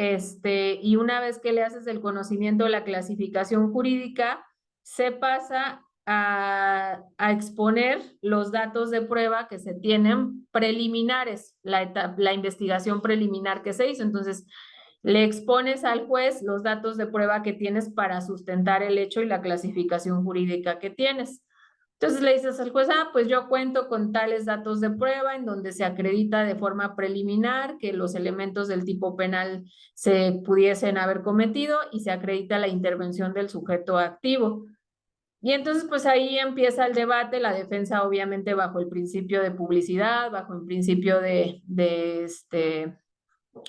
una vez que le haces el conocimiento de la clasificación jurídica, se pasa a exponer los datos de prueba que se tienen preliminares, la investigación preliminar que se hizo. Entonces, le expones al juez los datos de prueba que tienes para sustentar el hecho y la clasificación jurídica que tienes. Entonces le dices al juez, pues yo cuento con tales datos de prueba en donde se acredita de forma preliminar que los elementos del tipo penal se pudiesen haber cometido y se acredita la intervención del sujeto activo. Y entonces, pues ahí empieza el debate, la defensa obviamente bajo el principio de publicidad, bajo el principio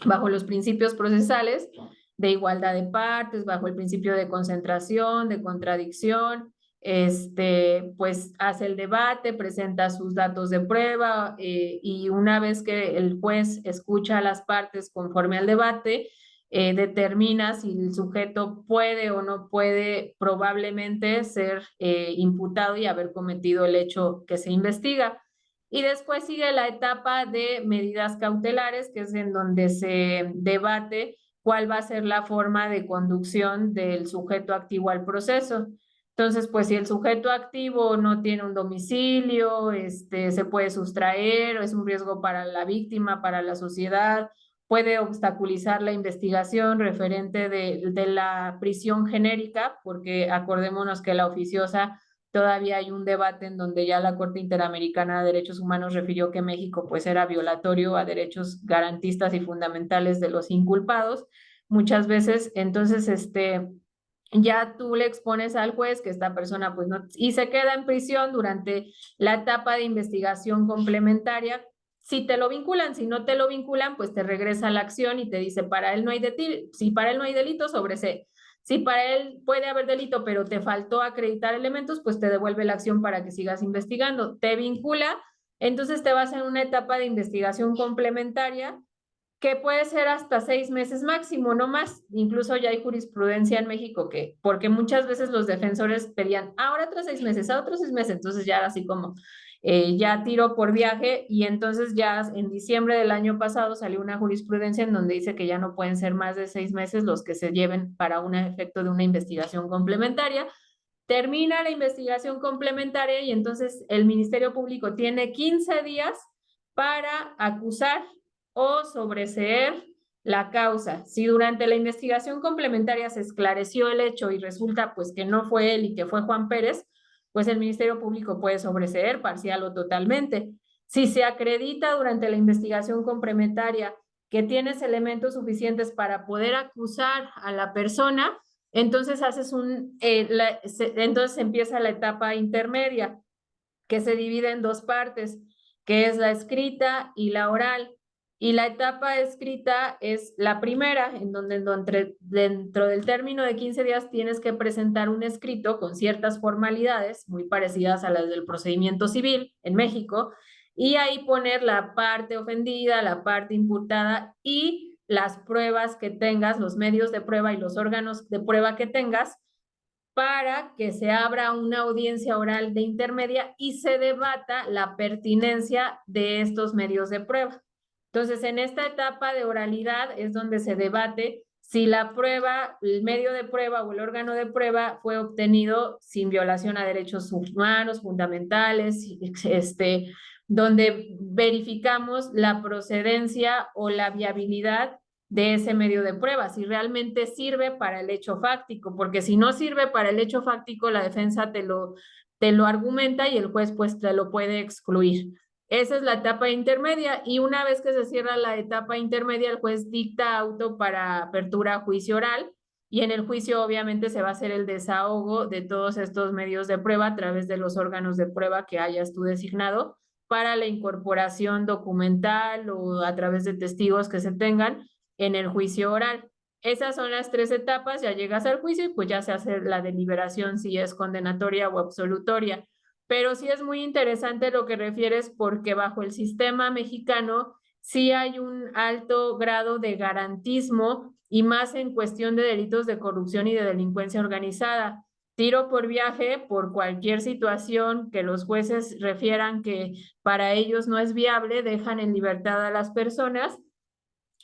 bajo los principios procesales de igualdad de partes, bajo el principio de concentración, de contradicción, pues hace el debate, presenta sus datos de prueba y una vez que el juez escucha a las partes conforme al debate, determina si el sujeto puede o no puede probablemente ser imputado y haber cometido el hecho que se investiga. Y después sigue la etapa de medidas cautelares, que es en donde se debate cuál va a ser la forma de conducción del sujeto activo al proceso. Entonces, pues si el sujeto activo no tiene un domicilio, se puede sustraer, es un riesgo para la víctima, para la sociedad, puede obstaculizar la investigación referente de la prisión genérica, porque acordémonos que la oficiosa todavía hay un debate en donde ya la Corte Interamericana de Derechos Humanos refirió que México pues era violatorio a derechos garantistas y fundamentales de los inculpados. Muchas veces, entonces, ya tú le expones al juez que esta persona pues no, y se queda en prisión durante la etapa de investigación complementaria. Si te lo vinculan, si no te lo vinculan, pues te regresa la acción y te dice, para él no hay si para él no hay delito, sobresee. Si para él puede haber delito, pero te faltó acreditar elementos, pues te devuelve la acción para que sigas investigando. Te vincula, entonces te vas en una etapa de investigación complementaria que puede ser hasta 6 meses máximo, no más. Incluso ya hay jurisprudencia en México que, porque muchas veces los defensores pedían, ahora otros 6 meses, a otros 6 meses, entonces ya era así como, ya tiro por viaje y entonces ya en diciembre del año pasado salió una jurisprudencia en donde dice que ya no pueden ser más de 6 meses los que se lleven para un efecto de una investigación complementaria. Termina la investigación complementaria y entonces el Ministerio Público tiene 15 días para acusar o sobreseer la causa. Si durante la investigación complementaria se esclareció el hecho y resulta pues que no fue él y que fue Juan Pérez, pues el Ministerio Público puede sobreseer parcial o totalmente. Si se acredita durante la investigación complementaria que tienes elementos suficientes para poder acusar a la persona, entonces entonces empieza la etapa intermedia, que se divide en 2 partes, que es la escrita y la oral. Y la etapa escrita es la primera, en donde dentro del término de 15 días tienes que presentar un escrito con ciertas formalidades, muy parecidas a las del procedimiento civil en México, y ahí poner la parte ofendida, la parte imputada y las pruebas que tengas, los medios de prueba y los órganos de prueba que tengas, para que se abra una audiencia oral de intermedia y se debata la pertinencia de estos medios de prueba. Entonces, en esta etapa de oralidad es donde se debate si la prueba, el medio de prueba o el órgano de prueba fue obtenido sin violación a derechos humanos, fundamentales, donde verificamos la procedencia o la viabilidad de ese medio de prueba, si realmente sirve para el hecho fáctico, porque si no sirve para el hecho fáctico, la defensa te lo argumenta y el juez pues te lo puede excluir. Esa es la etapa intermedia y una vez que se cierra la etapa intermedia, el juez dicta auto para apertura a juicio oral y en el juicio obviamente se va a hacer el desahogo de todos estos medios de prueba a través de los órganos de prueba que hayas tú designado para la incorporación documental o a través de testigos que se tengan en el juicio oral. Esas son las 3 etapas, ya llegas al juicio y pues ya se hace la deliberación si es condenatoria o absolutoria. Pero sí es muy interesante lo que refieres porque bajo el sistema mexicano sí hay un alto grado de garantismo y más en cuestión de delitos de corrupción y de delincuencia organizada. Tiro por viaje por cualquier situación que los jueces refieran que para ellos no es viable, dejan en libertad a las personas.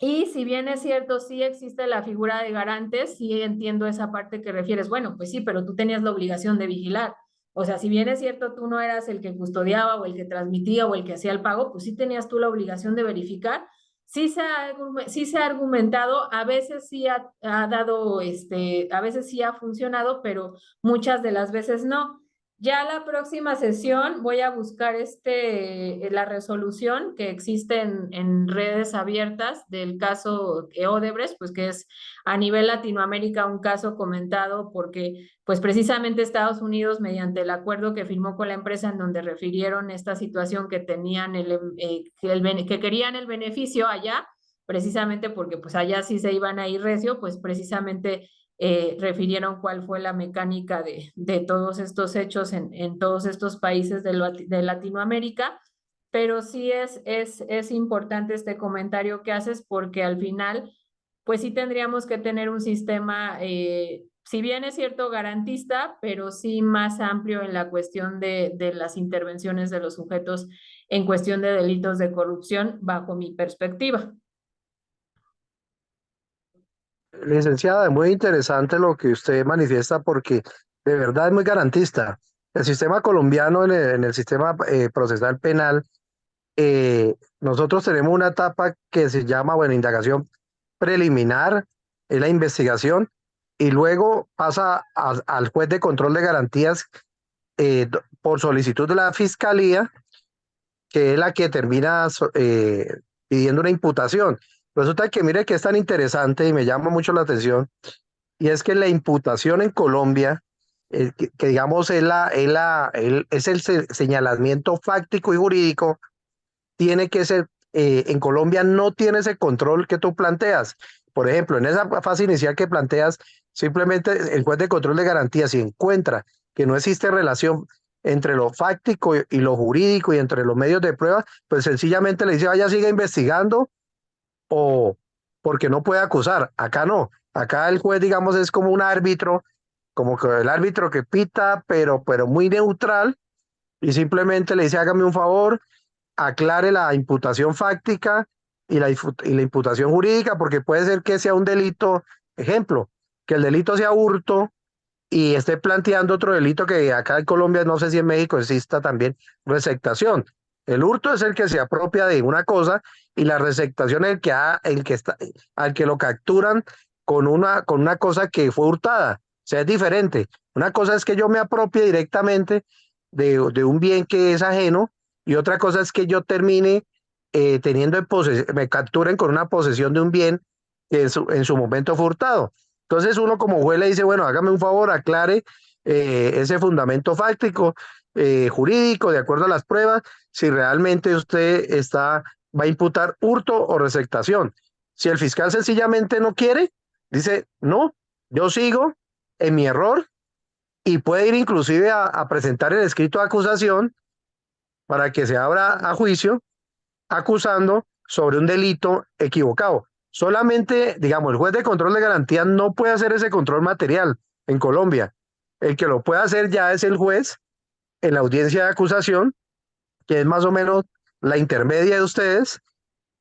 Y si bien es cierto, sí existe la figura de garantes, sí entiendo esa parte que refieres. Bueno, pues sí, pero tú tenías la obligación de vigilar. O sea, si bien es cierto, tú no eras el que custodiaba o el que transmitía o el que hacía el pago, pues sí tenías tú la obligación de verificar. Sí se ha argumentado, a veces sí ha dado, a veces sí ha funcionado, pero muchas de las veces no. Ya la próxima sesión voy a buscar la resolución que existe en redes abiertas del caso Odebrecht, pues que es a nivel Latinoamérica un caso comentado porque pues precisamente Estados Unidos, mediante el acuerdo que firmó con la empresa en donde refirieron esta situación que tenían que querían el beneficio allá, precisamente porque pues allá sí se iban a ir recio, pues precisamente refirieron cuál fue la mecánica de todos estos hechos en todos estos países de Latinoamérica, pero sí es importante este comentario que haces porque al final, pues sí tendríamos que tener un sistema, si bien es cierto, garantista, pero sí más amplio en la cuestión de las intervenciones de los sujetos en cuestión de delitos de corrupción, bajo mi perspectiva. Licenciada, muy interesante lo que usted manifiesta porque de verdad es muy garantista. El sistema colombiano en el sistema procesal penal, nosotros tenemos una etapa que se llama, bueno, indagación preliminar, es la investigación, y luego pasa al juez de control de garantías por solicitud de la fiscalía, que es la que termina pidiendo una imputación. Resulta que mire que es tan interesante y me llama mucho la atención, y es que la imputación en Colombia, que digamos es el señalamiento fáctico y jurídico, tiene que ser, en Colombia no tiene ese control que tú planteas. Por ejemplo, en esa fase inicial que planteas, simplemente el juez de control de garantía, si encuentra que no existe relación entre lo fáctico y lo jurídico y entre los medios de prueba, pues sencillamente le dice, vaya, siga investigando o porque no puede acusar. Acá no. Acá el juez, digamos, es como un árbitro, como que el árbitro que pita, pero muy neutral, y simplemente le dice, hágame un favor, aclare la imputación fáctica y la imputación jurídica, porque puede ser que sea un delito, ejemplo, que el delito sea hurto y esté planteando otro delito que acá en Colombia, no sé si en México exista también, receptación. El hurto es el que se apropia de una cosa y la receptación es el que está, al que lo capturan con una cosa que fue hurtada. O sea, es diferente. Una cosa es que yo me apropie directamente de un bien que es ajeno y otra cosa es que yo termine teniendo en posesión, me capturen con una posesión de un bien que en su momento fue hurtado. Entonces uno como juez le dice, bueno, hágame un favor, aclare ese fundamento fáctico, jurídico, de acuerdo a las pruebas, si realmente usted va a imputar hurto o receptación. Si el fiscal sencillamente no quiere, dice, no, yo sigo en mi error y puede ir inclusive a presentar el escrito de acusación para que se abra a juicio acusando sobre un delito equivocado. Solamente, digamos, el juez de control de garantía no puede hacer ese control material en Colombia. El que lo puede hacer ya es el juez en la audiencia de acusación, que es más o menos la intermedia de ustedes,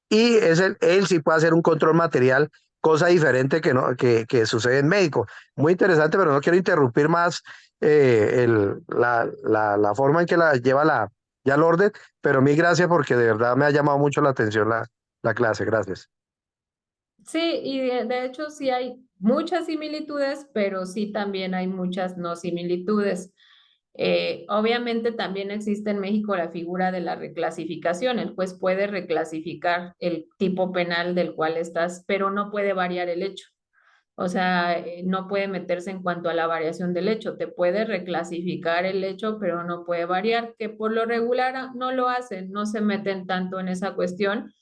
y él sí puede hacer un control material, cosa diferente que sucede en México. Muy interesante, pero no quiero interrumpir más la forma en que la lleva ya el orden, pero mil gracias porque de verdad me ha llamado mucho la atención la clase. Gracias. Sí, y de hecho sí hay muchas similitudes, pero sí también hay muchas no similitudes. Obviamente también existe en México la figura de la reclasificación. El juez puede reclasificar el tipo penal del cual estás, pero no puede variar el hecho. O sea, no puede meterse en cuanto a la variación del hecho. Te puede reclasificar el hecho, pero no puede variar, que por lo regular no lo hacen, no se meten tanto en esa cuestión,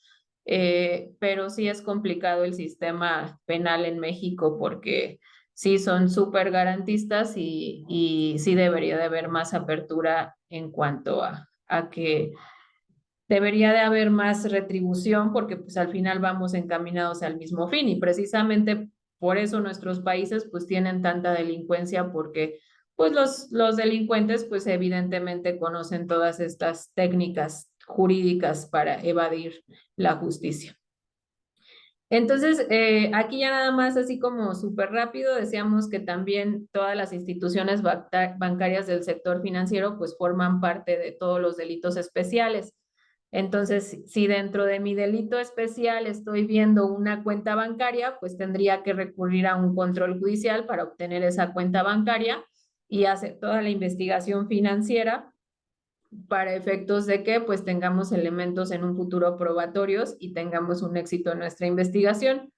pero sí es complicado el sistema penal en México porque sí son súper garantistas y sí debería de haber más apertura en cuanto a que debería de haber más retribución porque pues al final vamos encaminados al mismo fin y precisamente por eso nuestros países pues tienen tanta delincuencia porque pues los delincuentes pues evidentemente conocen todas estas técnicas jurídicas para evadir la justicia. Entonces, aquí ya nada más así como súper rápido, decíamos que también todas las instituciones bancarias del sector financiero pues forman parte de todos los delitos especiales. Entonces, si dentro de mi delito especial estoy viendo una cuenta bancaria, pues tendría que recurrir a un control judicial para obtener esa cuenta bancaria y hace toda la investigación financiera para efectos de que pues tengamos elementos en un futuro probatorios y tengamos un éxito en nuestra investigación.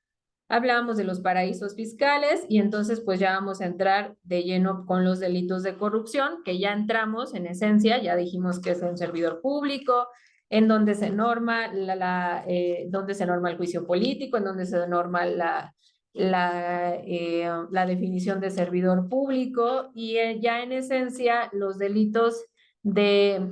Hablábamos de los paraísos fiscales y entonces pues ya vamos a entrar de lleno con los delitos de corrupción, que ya entramos en esencia, ya dijimos que es un servidor público, en donde se norma donde se norma el juicio político, en donde se norma la definición de servidor público y ya en esencia los delitos de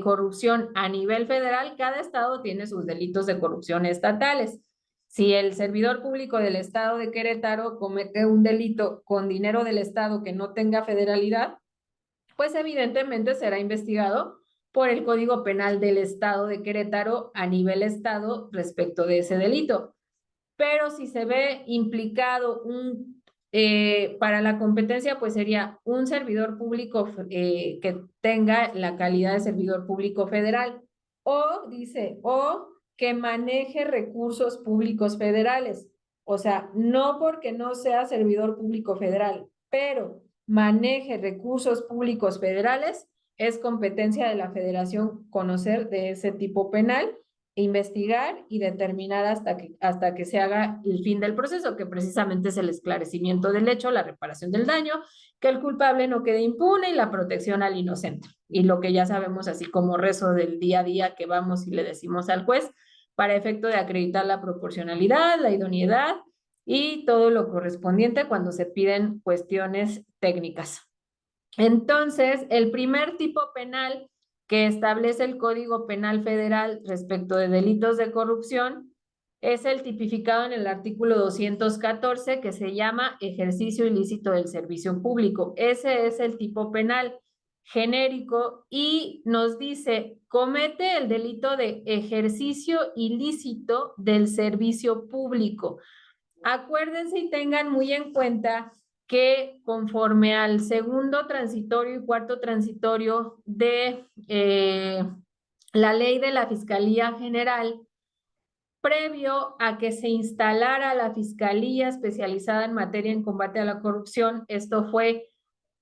corrupción a nivel federal. Cada estado tiene sus delitos de corrupción estatales. Si el servidor público del estado de Querétaro comete un delito con dinero del estado que no tenga federalidad, pues evidentemente será investigado por el Código Penal del estado de Querétaro a nivel estado respecto de ese delito. Pero si se ve implicado para la competencia, pues sería un servidor público que tenga la calidad de servidor público federal, o que maneje recursos públicos federales. O sea, no porque no sea servidor público federal, pero maneje recursos públicos federales, es competencia de la federación conocer de ese tipo penal, investigar y determinar hasta que se haga el fin del proceso, que precisamente es el esclarecimiento del hecho, la reparación del daño, que el culpable no quede impune y la protección al inocente. Y lo que ya sabemos, así como rezo del día a día que vamos y le decimos al juez, para efecto de acreditar la proporcionalidad, la idoneidad y todo lo correspondiente cuando se piden cuestiones técnicas. Entonces, el primer tipo penal que establece el Código Penal Federal respecto de delitos de corrupción es el tipificado en el artículo 214, que se llama ejercicio ilícito del servicio público. Ese es el tipo penal genérico y nos dice, comete el delito de ejercicio ilícito del servicio público. Acuérdense y tengan muy en cuenta que conforme al segundo transitorio y cuarto transitorio de la ley de la Fiscalía General, previo a que se instalara la Fiscalía especializada en materia en combate a la corrupción, esto fue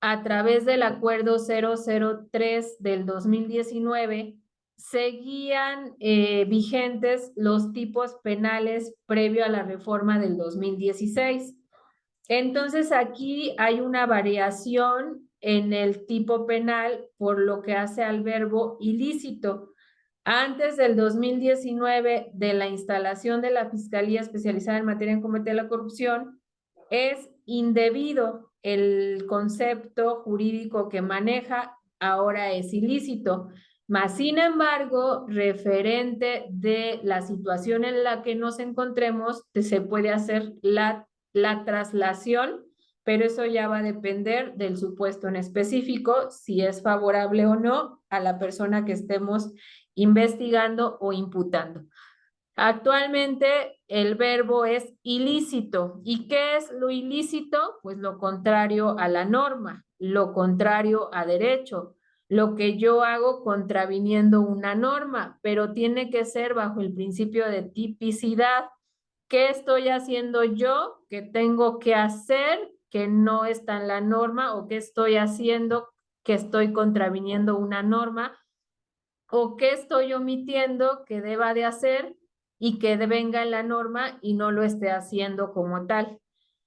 a través del acuerdo 003 del 2019, seguían vigentes los tipos penales previo a la reforma del 2016. Entonces aquí hay una variación en el tipo penal por lo que hace al verbo ilícito. Antes del 2019, de la instalación de la Fiscalía Especializada en Materia en Combate a la Corrupción, es indebido el concepto jurídico que maneja, ahora es ilícito. Mas, sin embargo, referente de la situación en la que nos encontremos, se puede hacer la traslación, pero eso ya va a depender del supuesto en específico, si es favorable o no a la persona que estemos investigando o imputando. Actualmente el verbo es ilícito. ¿Y qué es lo ilícito? Pues lo contrario a la norma, lo contrario a derecho, lo que yo hago contraviniendo una norma, pero tiene que ser bajo el principio de tipicidad. ¿Qué estoy haciendo yo que tengo que hacer que no está en la norma, o qué estoy haciendo que estoy contraviniendo una norma, o qué estoy omitiendo que deba de hacer y que venga en la norma y no lo esté haciendo como tal?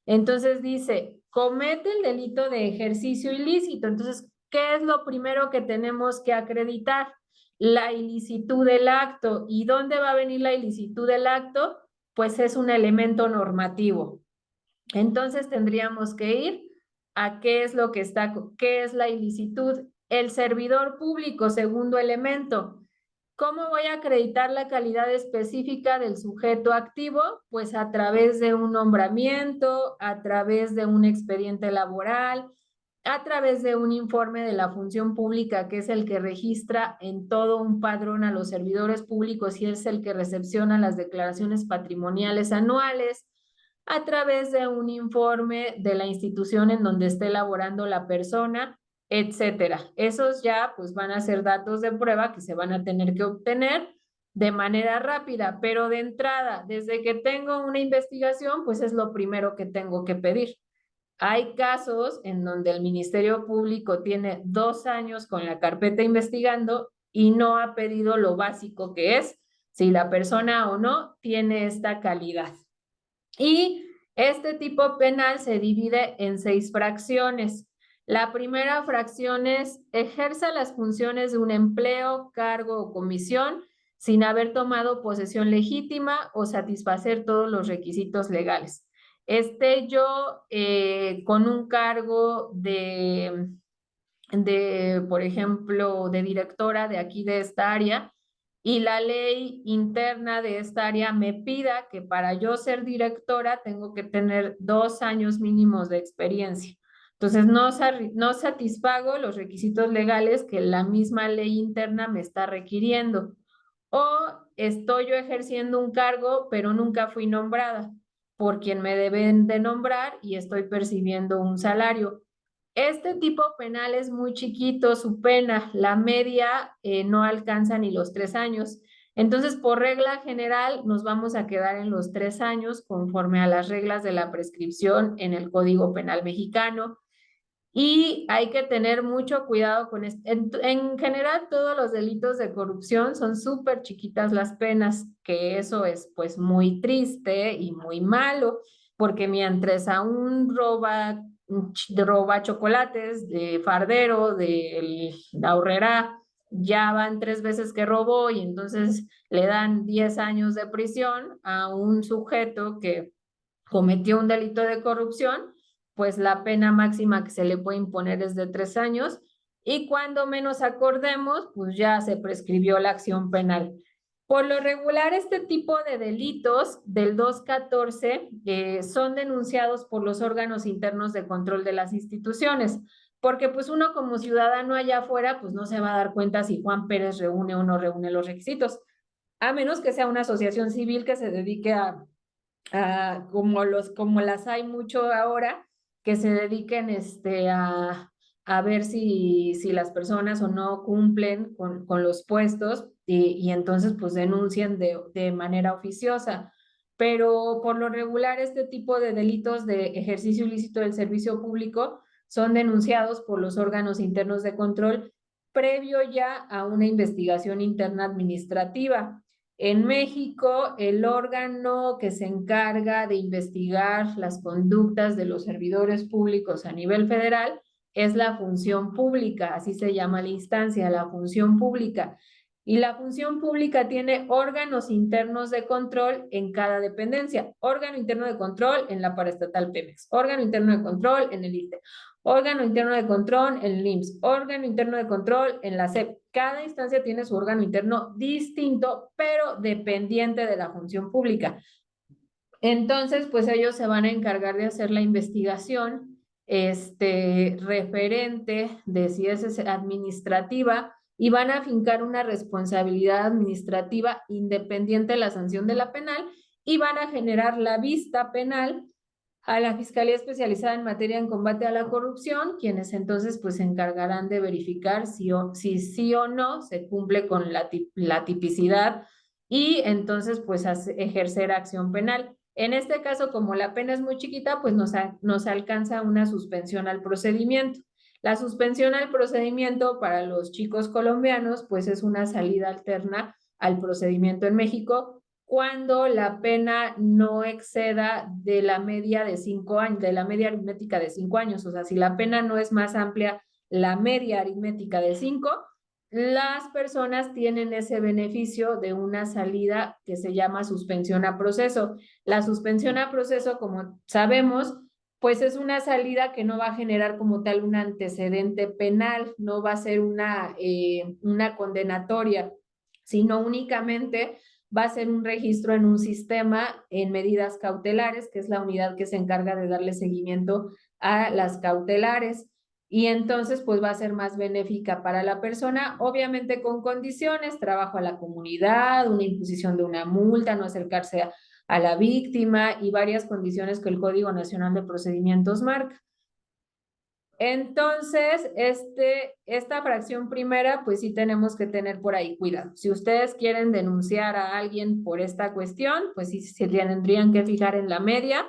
Entonces dice, comete el delito de ejercicio ilícito. Entonces, ¿qué es lo primero que tenemos que acreditar? La ilicitud del acto. ¿Y dónde va a venir la ilicitud del acto? Pues es un elemento normativo. Entonces tendríamos que ir a qué es lo que está, qué es la ilicitud. El servidor público, segundo elemento. ¿Cómo voy a acreditar la calidad específica del sujeto activo? Pues a través de un nombramiento, a través de un expediente laboral, a través de un informe de la función pública, que es el que registra en todo un padrón a los servidores públicos y es el que recepciona las declaraciones patrimoniales anuales, a través de un informe de la institución en donde esté laborando la persona, etcétera. Esos ya pues van a ser datos de prueba que se van a tener que obtener de manera rápida, pero de entrada, desde que tengo una investigación, pues es lo primero que tengo que pedir. Hay casos en donde el Ministerio Público tiene 2 años con la carpeta investigando y no ha pedido lo básico que es si la persona o no tiene esta calidad. Y este tipo penal se divide en 6 fracciones. La primera fracción es ejerza las funciones de un empleo, cargo o comisión sin haber tomado posesión legítima o satisfacer todos los requisitos legales. Esté yo con un cargo por ejemplo, de directora de aquí de esta área, y la ley interna de esta área me pida que para yo ser directora tengo que tener 2 años mínimos de experiencia. Entonces, no satisfago los requisitos legales que la misma ley interna me está requiriendo. O estoy yo ejerciendo un cargo, pero nunca fui nombrada por quien me deben de nombrar y estoy percibiendo un salario. Este tipo penal es muy chiquito, su pena, la media no alcanza ni los 3 años. Entonces, por regla general, nos vamos a quedar en los 3 años conforme a las reglas de la prescripción en el Código Penal mexicano. Y hay que tener mucho cuidado con esto. En general, todos los delitos de corrupción son súper chiquitas las penas, que eso es pues muy triste y muy malo, porque mientras a un roba chocolates de fardero, de la Aurrerá, ya van 3 veces que robó y entonces le dan 10 años de prisión a un sujeto que cometió un delito de corrupción, pues la pena máxima que se le puede imponer es de 3 años y cuando menos acordemos, pues ya se prescribió la acción penal. Por lo regular, este tipo de delitos del 214 son denunciados por los órganos internos de control de las instituciones, porque pues uno como ciudadano allá afuera, pues no se va a dar cuenta si Juan Pérez reúne o no reúne los requisitos, a menos que sea una asociación civil que se dedique como las hay mucho ahora, que se dediquen a ver si las personas o no cumplen con los puestos y entonces pues denuncien de manera oficiosa. Pero por lo regular este tipo de delitos de ejercicio ilícito del servicio público son denunciados por los órganos internos de control previo ya a una investigación interna administrativa. En México, el órgano que se encarga de investigar las conductas de los servidores públicos a nivel federal es la función pública, así se llama la instancia, la función pública. Y la función pública tiene órganos internos de control en cada dependencia. Órgano interno de control en la paraestatal Pemex, órgano interno de control en el ISSSTE, órgano interno de control en el IMSS, órgano interno de control en la SEP. Cada instancia tiene su órgano interno distinto, pero dependiente de la función pública. Entonces, pues ellos se van a encargar de hacer la investigación referente de si es administrativa y van a afincar una responsabilidad administrativa independiente de la sanción de la penal y van a generar la vista penal a la Fiscalía Especializada en Materia en Combate a la Corrupción, quienes entonces pues se encargarán de verificar si sí o no se cumple con la tipicidad y entonces pues ejercer acción penal. En este caso, como la pena es muy chiquita, pues nos alcanza una suspensión al procedimiento. La suspensión al procedimiento para los chicos colombianos pues es una salida alterna al procedimiento en México, cuando la pena no exceda de la media de 5 años, de la media aritmética de 5 años. O sea, si la pena no es más amplia, la media aritmética de 5, las personas tienen ese beneficio de una salida que se llama suspensión a proceso. La suspensión a proceso, como sabemos, pues es una salida que no va a generar como tal un antecedente penal, no va a ser una condenatoria, sino únicamente va a ser un registro en un sistema en medidas cautelares, que es la unidad que se encarga de darle seguimiento a las cautelares. Y entonces, pues va a ser más benéfica para la persona, obviamente con condiciones, trabajo a la comunidad, una imposición de una multa, no acercarse a la víctima y varias condiciones que el Código Nacional de Procedimientos marca. Entonces, esta fracción primera, pues sí tenemos que tener por ahí cuidado. Si ustedes quieren denunciar a alguien por esta cuestión, pues sí se tendrían que fijar en la media.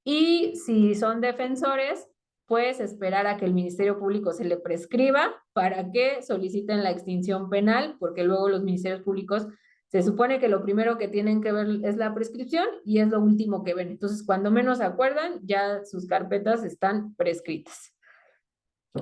Y si son defensores, pues esperar a que el Ministerio Público se le prescriba para que soliciten la extinción penal, porque luego los ministerios públicos se supone que lo primero que tienen que ver es la prescripción y es lo último que ven. Entonces, cuando menos se acuerdan, ya sus carpetas están prescritas.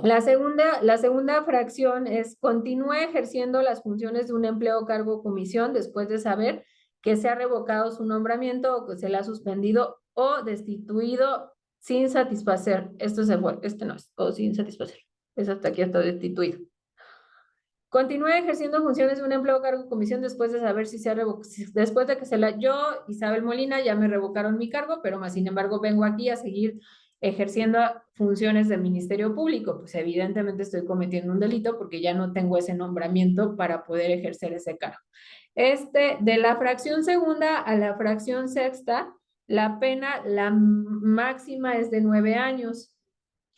La segunda fracción es: continúe ejerciendo las funciones de un empleo, cargo o comisión después de saber que se ha revocado su nombramiento o que se le ha suspendido o destituido sin satisfacer. Esto se fue, no es, o sin satisfacer. Es hasta aquí, hasta destituido. Continúe ejerciendo funciones de un empleo, cargo o comisión después de saber si se ha revocado, después de que yo, Isabel Molina, ya me revocaron mi cargo, pero más sin embargo vengo aquí a seguir ejerciendo funciones del Ministerio Público. Pues evidentemente estoy cometiendo un delito porque ya no tengo ese nombramiento para poder ejercer ese cargo. De la fracción segunda a la fracción sexta, la pena, la máxima es de 9 años.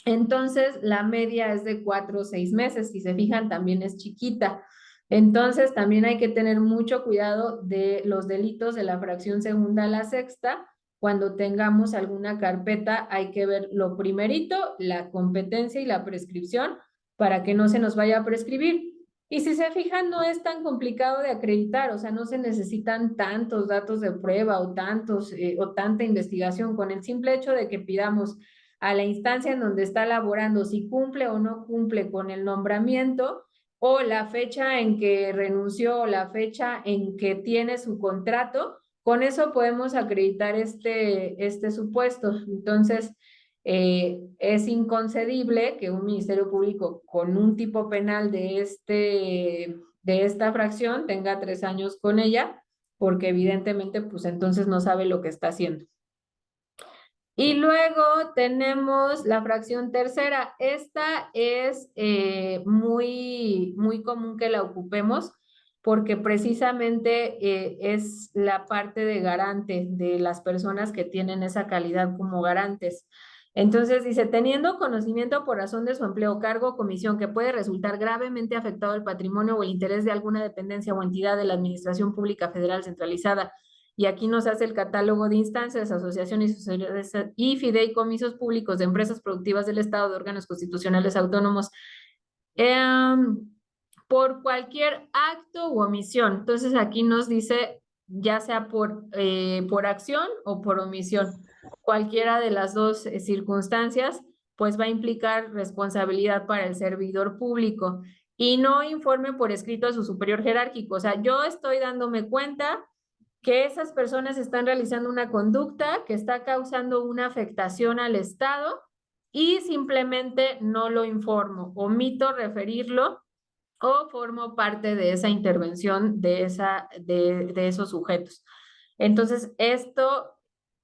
Entonces, la media es de 4 o 6 meses. Si se fijan, también es chiquita. Entonces, también hay que tener mucho cuidado de los delitos de la fracción segunda a la sexta. Cuando tengamos alguna carpeta, hay que ver lo primerito, la competencia y la prescripción, para que no se nos vaya a prescribir. Y si se fijan, no es tan complicado de acreditar, o sea, no se necesitan tantos datos de prueba o tanta investigación. Con el simple hecho de que pidamos a la instancia en donde está laborando si cumple o no cumple con el nombramiento, o la fecha en que renunció, o la fecha en que tiene su contrato, con eso podemos acreditar este supuesto. Entonces, es inconcebible que un Ministerio Público con un tipo penal de esta fracción tenga 3 años con ella, porque evidentemente, pues entonces no sabe lo que está haciendo. Y luego tenemos la fracción tercera. Esta es muy común que la ocupemos porque precisamente es la parte de garante de las personas que tienen esa calidad como garantes. Entonces dice: teniendo conocimiento por razón de su empleo, cargo o comisión que puede resultar gravemente afectado el patrimonio o el interés de alguna dependencia o entidad de la Administración Pública Federal centralizada. Y aquí nos hace el catálogo de instancias, asociaciones y fideicomisos públicos de empresas productivas del Estado, de órganos constitucionales autónomos, por cualquier acto u omisión. Entonces aquí nos dice, ya sea por acción o por omisión. Cualquiera de las dos circunstancias, pues va a implicar responsabilidad para el servidor público. Y no informe por escrito a su superior jerárquico. O sea, yo estoy dándome cuenta que esas personas están realizando una conducta que está causando una afectación al Estado y simplemente no lo informo, omito referirlo o formo parte de esa intervención de esos sujetos. Entonces, esto,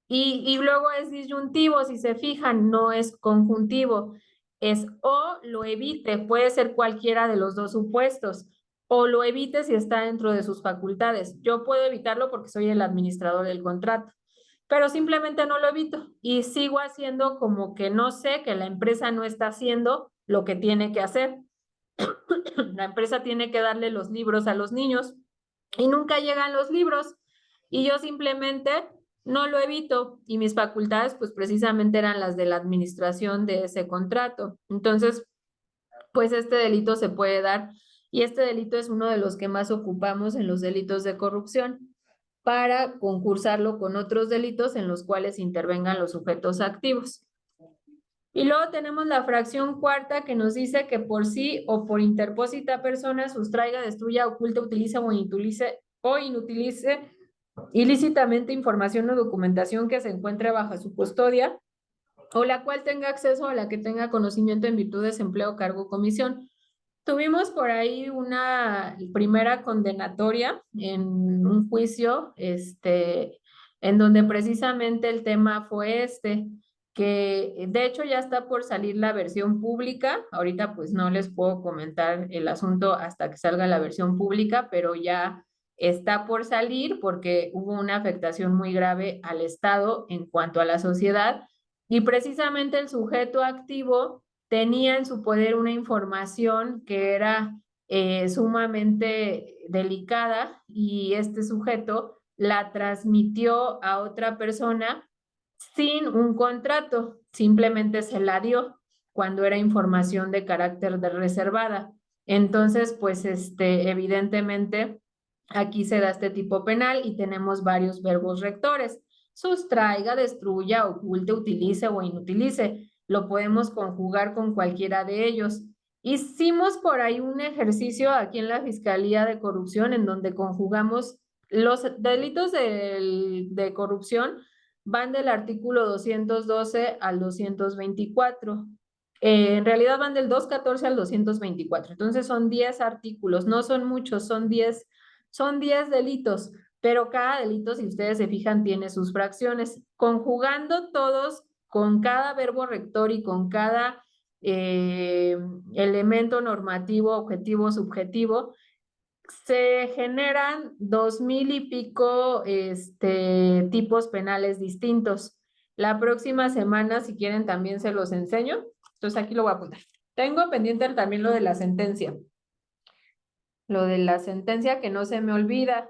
y luego es disyuntivo, si se fijan, no es conjuntivo, es o lo evite, puede ser cualquiera de los dos supuestos, o lo evite si está dentro de sus facultades. Yo puedo evitarlo porque soy el administrador del contrato, pero simplemente no lo evito y sigo haciendo como que no sé, que la empresa no está haciendo lo que tiene que hacer. La empresa tiene que darle los libros a los niños y nunca llegan los libros y yo simplemente no lo evito y mis facultades pues precisamente eran las de la administración de ese contrato. Entonces, pues este delito se puede dar y este delito es uno de los que más ocupamos en los delitos de corrupción para concursarlo con otros delitos en los cuales intervengan los sujetos activos. Y luego tenemos la fracción cuarta que nos dice que por sí o por interpósita persona sustraiga, destruya, oculta, utilice o inutilice ilícitamente información o documentación que se encuentre bajo su custodia o la cual tenga acceso a la que tenga conocimiento en virtud de desempleo, cargo o comisión. Tuvimos por ahí una primera condenatoria en un juicio, en donde precisamente el tema fue que de hecho ya está por salir la versión pública. Ahorita pues no les puedo comentar el asunto hasta que salga la versión pública, pero ya está por salir porque hubo una afectación muy grave al Estado en cuanto a la sociedad y precisamente el sujeto activo tenía en su poder una información que era sumamente delicada y este sujeto la transmitió a otra persona sin un contrato, simplemente se la dio. cuando era información de carácter de reservada. Entonces, pues evidentemente aquí se da este tipo penal y tenemos varios verbos rectores. Sustraiga, destruya, oculte, utilice o inutilice. Lo podemos conjugar con cualquiera de ellos. Hicimos por ahí un ejercicio aquí en la Fiscalía de Corrupción en donde conjugamos los delitos de corrupción van del artículo 212 al 224. En realidad van del 214 al 224. Entonces son 10 artículos, no son muchos, son 10 delitos, pero cada delito, si ustedes se fijan, tiene sus fracciones. Conjugando todos con cada verbo rector y con cada elemento normativo, objetivo, subjetivo, se generan 2000 y pico tipos penales distintos. La próxima semana, si quieren, también se los enseño. Entonces aquí lo voy a apuntar. Tengo pendiente también lo de la sentencia. Lo de la sentencia que no se me olvida,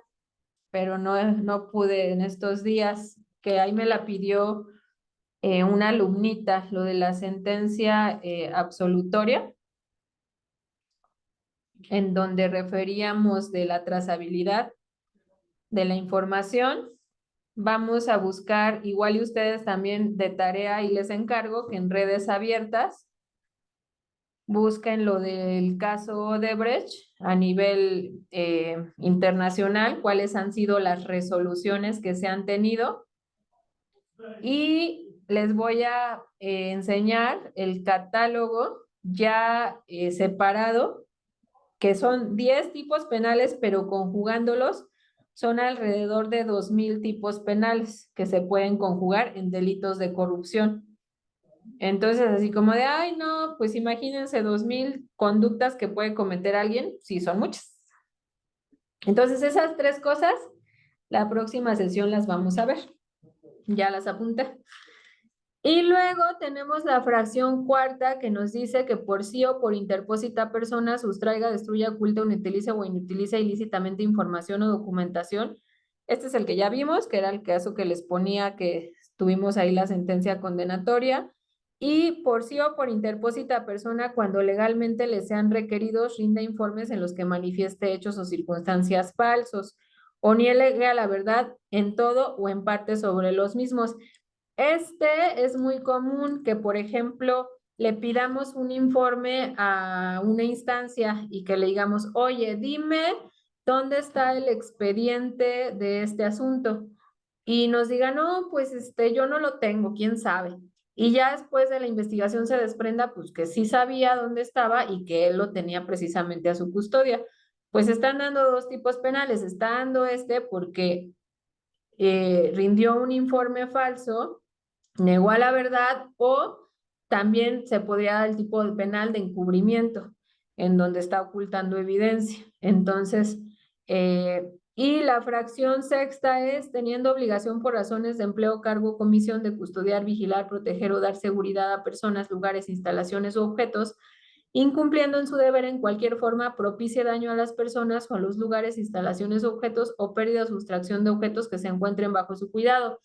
pero no pude en estos días, que ahí me la pidió una alumnita, lo de la sentencia absolutoria, en donde referíamos de la trazabilidad de la información. Vamos a buscar, igual y ustedes también de tarea, y les encargo que en redes abiertas busquen lo del caso Odebrecht a nivel internacional, cuáles han sido las resoluciones que se han tenido. Y les voy a enseñar el catálogo ya separado, que son 10 tipos penales, pero conjugándolos son alrededor de 2000 tipos penales que se pueden conjugar en delitos de corrupción. Entonces, así como de, ay, no, pues imagínense 2000 conductas que puede cometer alguien, sí, son muchas. Entonces, esas 3 cosas, la próxima sesión las vamos a ver. Ya las apunté. Y luego tenemos la fracción cuarta que nos dice que por sí o por interpósita persona sustraiga, destruya, oculta, inutilice o inutiliza ilícitamente información o documentación. Este es el que ya vimos, que era el caso que les ponía, que tuvimos ahí la sentencia condenatoria. Y por sí o por interpósita persona, cuando legalmente le sean requeridos, rinda informes en los que manifieste hechos o circunstancias falsos o niegue a la verdad en todo o en parte sobre los mismos. Es muy común que, por ejemplo, le pidamos un informe a una instancia y que le digamos, oye, dime dónde está el expediente de este asunto. Y nos diga, no, pues yo no lo tengo, quién sabe. Y ya después de la investigación se desprenda, pues que sí sabía dónde estaba y que él lo tenía precisamente a su custodia. Pues están dando 2 tipos penales. Está dando porque rindió un informe falso, negó a la verdad, o también se podría dar el tipo de penal de encubrimiento, en donde está ocultando evidencia. Entonces, y la fracción sexta es teniendo obligación por razones de empleo, cargo, comisión de custodiar, vigilar, proteger o dar seguridad a personas, lugares, instalaciones u objetos, incumpliendo en su deber en cualquier forma, propicie daño a las personas o a los lugares, instalaciones, objetos o pérdida o sustracción de objetos que se encuentren bajo su cuidado.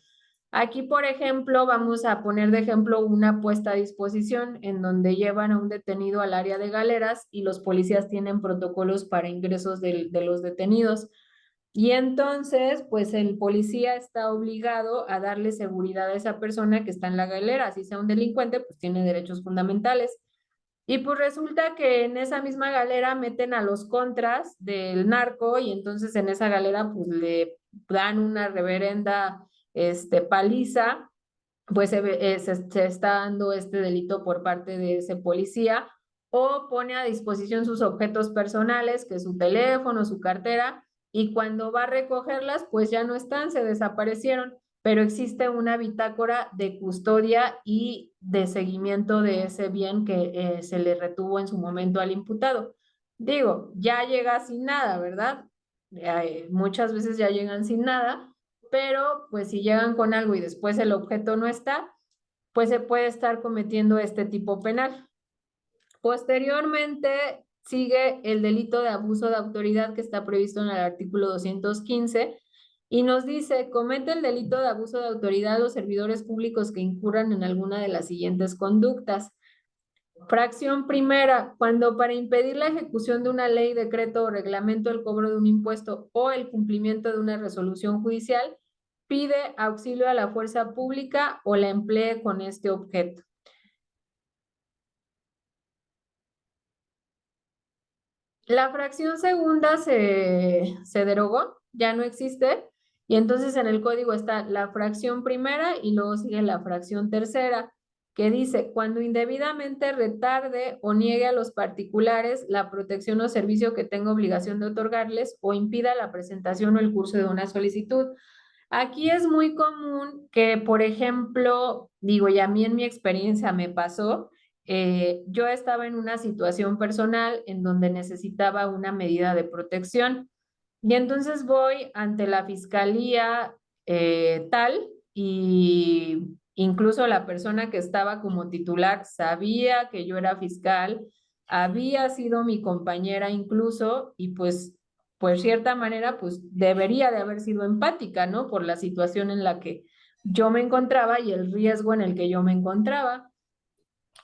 Aquí, por ejemplo, vamos a poner de ejemplo una puesta a disposición en donde llevan a un detenido al área de galeras y los policías tienen protocolos para ingresos de los detenidos. Y entonces, pues el policía está obligado a darle seguridad a esa persona que está en la galera. Si sea un delincuente, pues tiene derechos fundamentales. Y pues resulta que en esa misma galera meten a los contras del narco y entonces en esa galera pues le dan una reverenda paliza, pues se está dando este delito por parte de ese policía, o pone a disposición sus objetos personales, que es su teléfono, su cartera, y cuando va a recogerlas, pues ya no están, se desaparecieron, pero existe una bitácora de custodia y de seguimiento de ese bien que se le retuvo en su momento al imputado. Digo, ya llega sin nada, ¿verdad? Muchas veces ya llegan sin nada, pero pues si llegan con algo y después el objeto no está, pues se puede estar cometiendo este tipo penal. Posteriormente sigue el delito de abuso de autoridad que está previsto en el artículo 215 y nos dice, comete el delito de abuso de autoridad los servidores públicos que incurran en alguna de las siguientes conductas. Fracción primera, cuando para impedir la ejecución de una ley, decreto o reglamento, el cobro de un impuesto o el cumplimiento de una resolución judicial, pide auxilio a la fuerza pública o la emplee con este objeto. La fracción segunda se derogó, ya no existe, y entonces en el código está la fracción primera y luego sigue la fracción tercera, que dice, cuando indebidamente retarde o niegue a los particulares la protección o servicio que tenga obligación de otorgarles o impida la presentación o el curso de una solicitud. Aquí es muy común que, por ejemplo, digo, y a mí en mi experiencia me pasó, yo estaba en una situación personal en donde necesitaba una medida de protección y entonces voy ante la fiscalía tal y incluso la persona que estaba como titular sabía que yo era fiscal, había sido mi compañera incluso y pues cierta manera pues debería de haber sido empática, ¿no? Por la situación en la que yo me encontraba y el riesgo en el que yo me encontraba.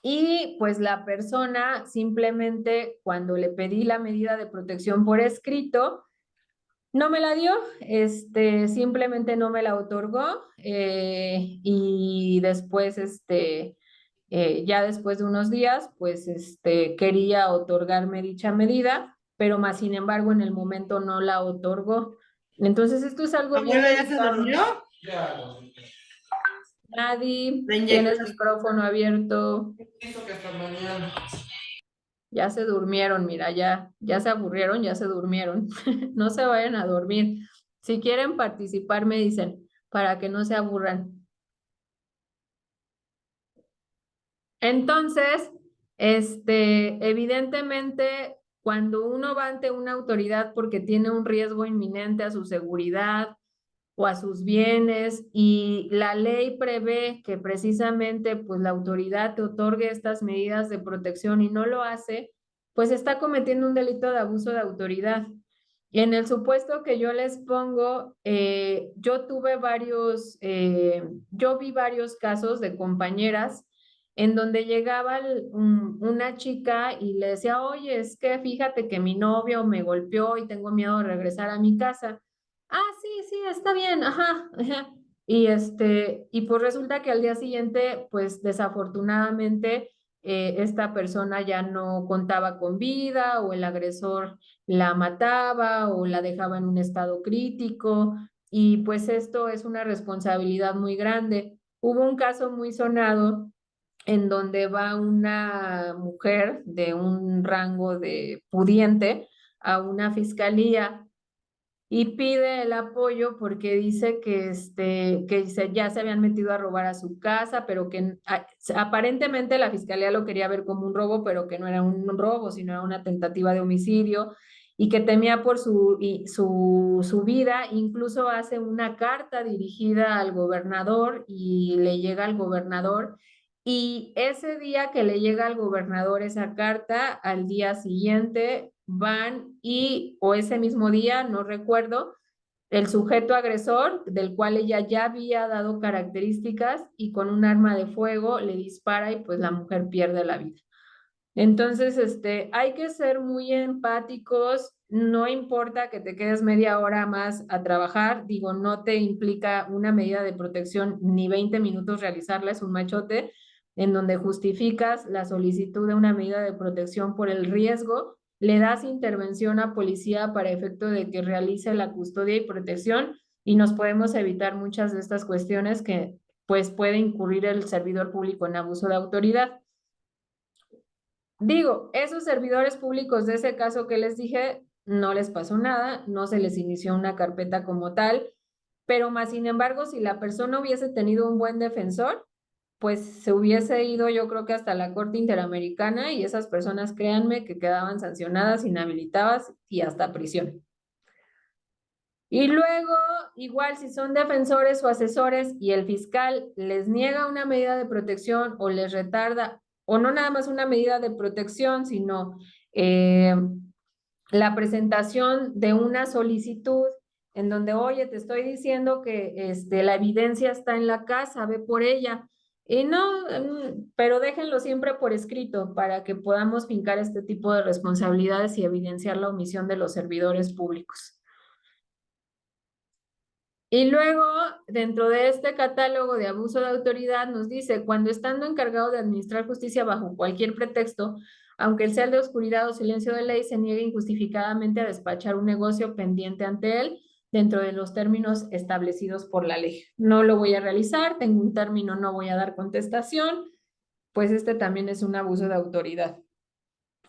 Y pues la persona simplemente cuando le pedí la medida de protección por escrito, no me la dio, simplemente no me la otorgó y después, ya después de unos días, pues quería otorgarme dicha medida, pero más sin embargo en el momento no la otorgó. Entonces esto es algo bien ¿Abuela ya se delicado. durmió? Nadie, La tienes inyección. micrófono abierto. Hizo que hasta mañana. Ya se durmieron, mira, ya se aburrieron, ya se durmieron. No se vayan a dormir. Si quieren participar, me dicen, para que no se aburran. Entonces, evidentemente, cuando uno va ante una autoridad porque tiene un riesgo inminente a su seguridad o a sus bienes y la ley prevé que precisamente pues la autoridad te otorgue estas medidas de protección y no lo hace, pues está cometiendo un delito de abuso de autoridad. Y en el supuesto que yo les pongo, yo vi varios casos de compañeras en donde llegaba una chica y le decía, oye, es que fíjate que mi novio me golpeó y tengo miedo de regresar a mi casa. Ah, sí, sí, está bien, ajá, ajá. Y pues resulta que al día siguiente, pues desafortunadamente, esta persona ya no contaba con vida o el agresor la mataba o la dejaba en un estado crítico y pues esto es una responsabilidad muy grande. Hubo un caso muy sonado en donde va una mujer de un rango de pudiente a una fiscalía y pide el apoyo porque dice ya se habían metido a robar a su casa, pero que aparentemente la fiscalía lo quería ver como un robo, pero que no era un robo, sino era una tentativa de homicidio y que temía por su vida. Incluso hace una carta dirigida al gobernador y le llega al gobernador. Y ese día que le llega al gobernador esa carta, al día siguiente van o ese mismo día, no recuerdo, el sujeto agresor, del cual ella ya había dado características y con un arma de fuego le dispara y pues la mujer pierde la vida. Entonces, hay que ser muy empáticos, no importa que te quedes media hora más a trabajar, digo, no te implica una medida de protección ni 20 minutos realizarla, es un machote en donde justificas la solicitud de una medida de protección por el riesgo, le das intervención a policía para efecto de que realice la custodia y protección y nos podemos evitar muchas de estas cuestiones que pues puede incurrir el servidor público en abuso de autoridad. Digo, esos servidores públicos de ese caso que les dije, no les pasó nada, no se les inició una carpeta como tal, pero más sin embargo, si la persona hubiese tenido un buen defensor, pues se hubiese ido yo creo que hasta la Corte Interamericana y esas personas, créanme, que quedaban sancionadas, inhabilitadas y hasta prisión. Y luego, igual si son defensores o asesores y el fiscal les niega una medida de protección o les retarda, o no nada más una medida de protección, sino la presentación de una solicitud en donde, oye, te estoy diciendo que la evidencia está en la casa, ve por ella, Y no, pero déjenlo siempre por escrito para que podamos fincar este tipo de responsabilidades y evidenciar la omisión de los servidores públicos. Y luego, dentro de este catálogo de abuso de autoridad, nos dice, cuando estando encargado de administrar justicia bajo cualquier pretexto, aunque el sea de oscuridad o silencio de ley, se niegue injustificadamente a despachar un negocio pendiente ante él dentro de los términos establecidos por la ley. No lo voy a realizar, tengo un término, no voy a dar contestación, pues este también es un abuso de autoridad.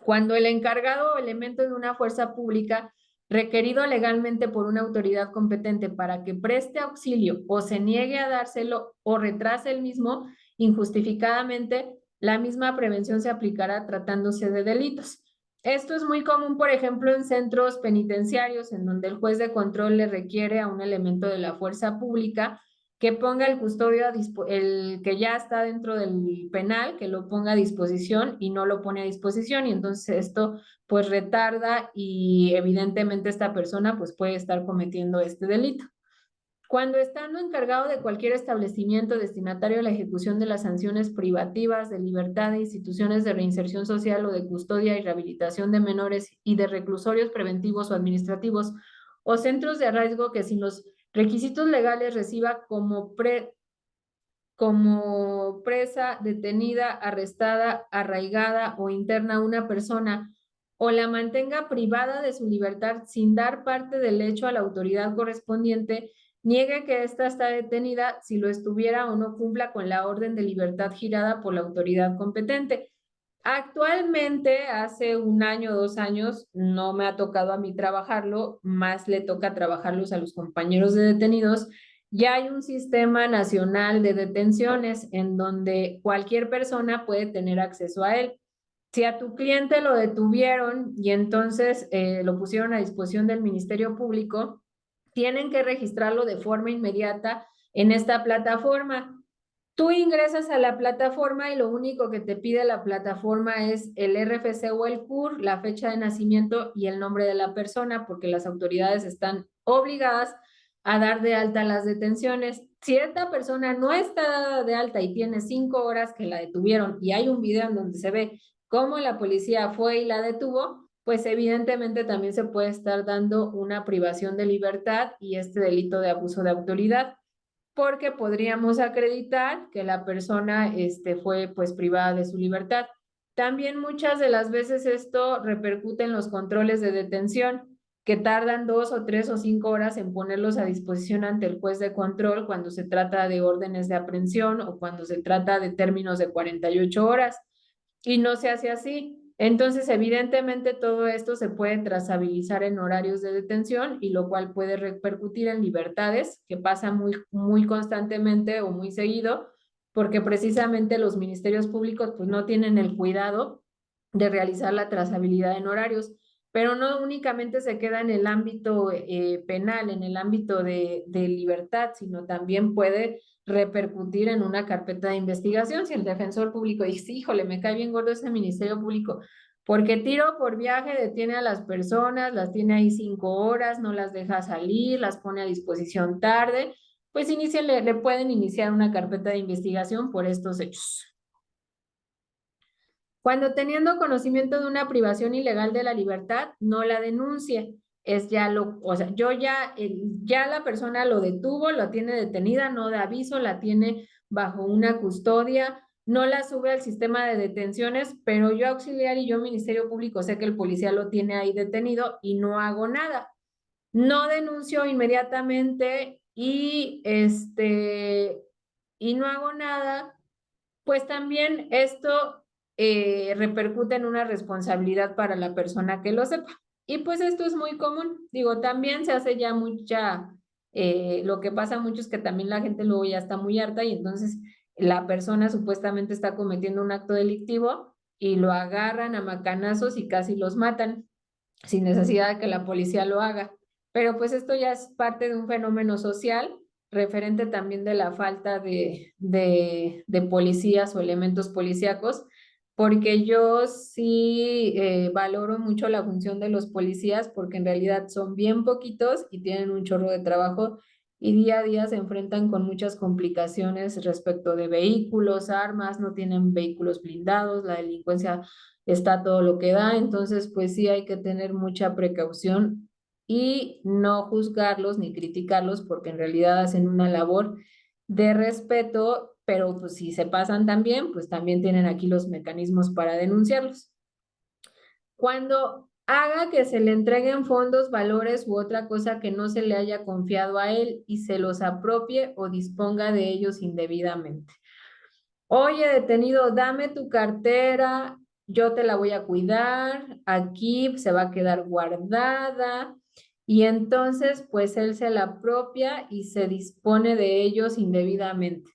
Cuando el encargado o elemento de una fuerza pública requerido legalmente por una autoridad competente para que preste auxilio o se niegue a dárselo o retrase el mismo injustificadamente, la misma prevención se aplicará tratándose de delitos. Esto es muy común, por ejemplo, en centros penitenciarios, en donde el juez de control le requiere a un elemento de la fuerza pública que ponga el custodio, el que ya está dentro del penal, que lo ponga a disposición y no lo pone a disposición, y entonces esto pues retarda y evidentemente esta persona pues puede estar cometiendo este delito. Cuando estando encargado de cualquier establecimiento destinatario a la ejecución de las sanciones privativas de libertad de instituciones de reinserción social o de custodia y rehabilitación de menores y de reclusorios preventivos o administrativos o centros de arraigo que sin los requisitos legales reciba como presa, detenida, arrestada, arraigada o interna una persona o la mantenga privada de su libertad sin dar parte del hecho a la autoridad correspondiente, niegue que ésta está detenida si lo estuviera o no cumpla con la orden de libertad girada por la autoridad competente. Actualmente, hace 1 año, 2 años, no me ha tocado a mí trabajarlo, más le toca trabajarlos a los compañeros de detenidos. Ya hay un sistema nacional de detenciones en donde cualquier persona puede tener acceso a él. Si a tu cliente lo detuvieron y entonces lo pusieron a disposición del Ministerio Público, tienen que registrarlo de forma inmediata en esta plataforma. Tú ingresas a la plataforma y lo único que te pide la plataforma es el RFC o el CUR, la fecha de nacimiento y el nombre de la persona, porque las autoridades están obligadas a dar de alta las detenciones. Si esta persona no está dada de alta y tiene 5 horas que la detuvieron y hay un video en donde se ve cómo la policía fue y la detuvo, pues evidentemente también se puede estar dando una privación de libertad y este delito de abuso de autoridad, porque podríamos acreditar que la persona fue pues privada de su libertad. También muchas de las veces esto repercute en los controles de detención, que tardan 2 o 3 o 5 horas en ponerlos a disposición ante el juez de control cuando se trata de órdenes de aprehensión o cuando se trata de términos de 48 horas. Y no se hace así. Entonces, evidentemente, todo esto se puede trazabilizar en horarios de detención y lo cual puede repercutir en libertades, que pasa muy constantemente o muy seguido, porque precisamente los ministerios públicos pues no tienen el cuidado de realizar la trazabilidad en horarios, pero no únicamente se queda en el ámbito penal, en el ámbito de libertad, sino también puede repercutir en una carpeta de investigación. Si el defensor público dice, híjole, me cae bien gordo ese ministerio público, porque tiro por viaje detiene a las personas, las tiene ahí 5 horas, no las deja salir, las pone a disposición tarde, pues le pueden iniciar una carpeta de investigación por estos hechos. Cuando teniendo conocimiento de una privación ilegal de la libertad, no la denuncie. Es ya o sea, ya la persona lo detuvo, lo tiene detenida, no da aviso, la tiene bajo una custodia, no la sube al sistema de detenciones, pero yo auxiliar y yo Ministerio Público sé que el policía lo tiene ahí detenido y no hago nada. No denuncio inmediatamente y no hago nada, pues también esto repercute en una responsabilidad para la persona que lo sepa. Y pues esto es muy común. Digo, también se hace ya lo que pasa mucho es que también la gente luego ya está muy harta y entonces la persona supuestamente está cometiendo un acto delictivo y lo agarran a macanazos y casi los matan sin necesidad de que la policía lo haga. Pero pues esto ya es parte de un fenómeno social referente también de la falta de policías o elementos policíacos, porque yo sí valoro mucho la función de los policías porque en realidad son bien poquitos y tienen un chorro de trabajo y día a día se enfrentan con muchas complicaciones respecto de vehículos, armas, no tienen vehículos blindados, la delincuencia está todo lo que da, entonces pues sí hay que tener mucha precaución y no juzgarlos ni criticarlos porque en realidad hacen una labor de respeto, pero pues si se pasan también, pues también tienen aquí los mecanismos para denunciarlos. Cuando haga que se le entreguen fondos, valores u otra cosa que no se le haya confiado a él y se los apropie o disponga de ellos indebidamente. Oye, detenido, dame tu cartera, yo te la voy a cuidar, aquí se va a quedar guardada y entonces pues él se la apropia y se dispone de ellos indebidamente.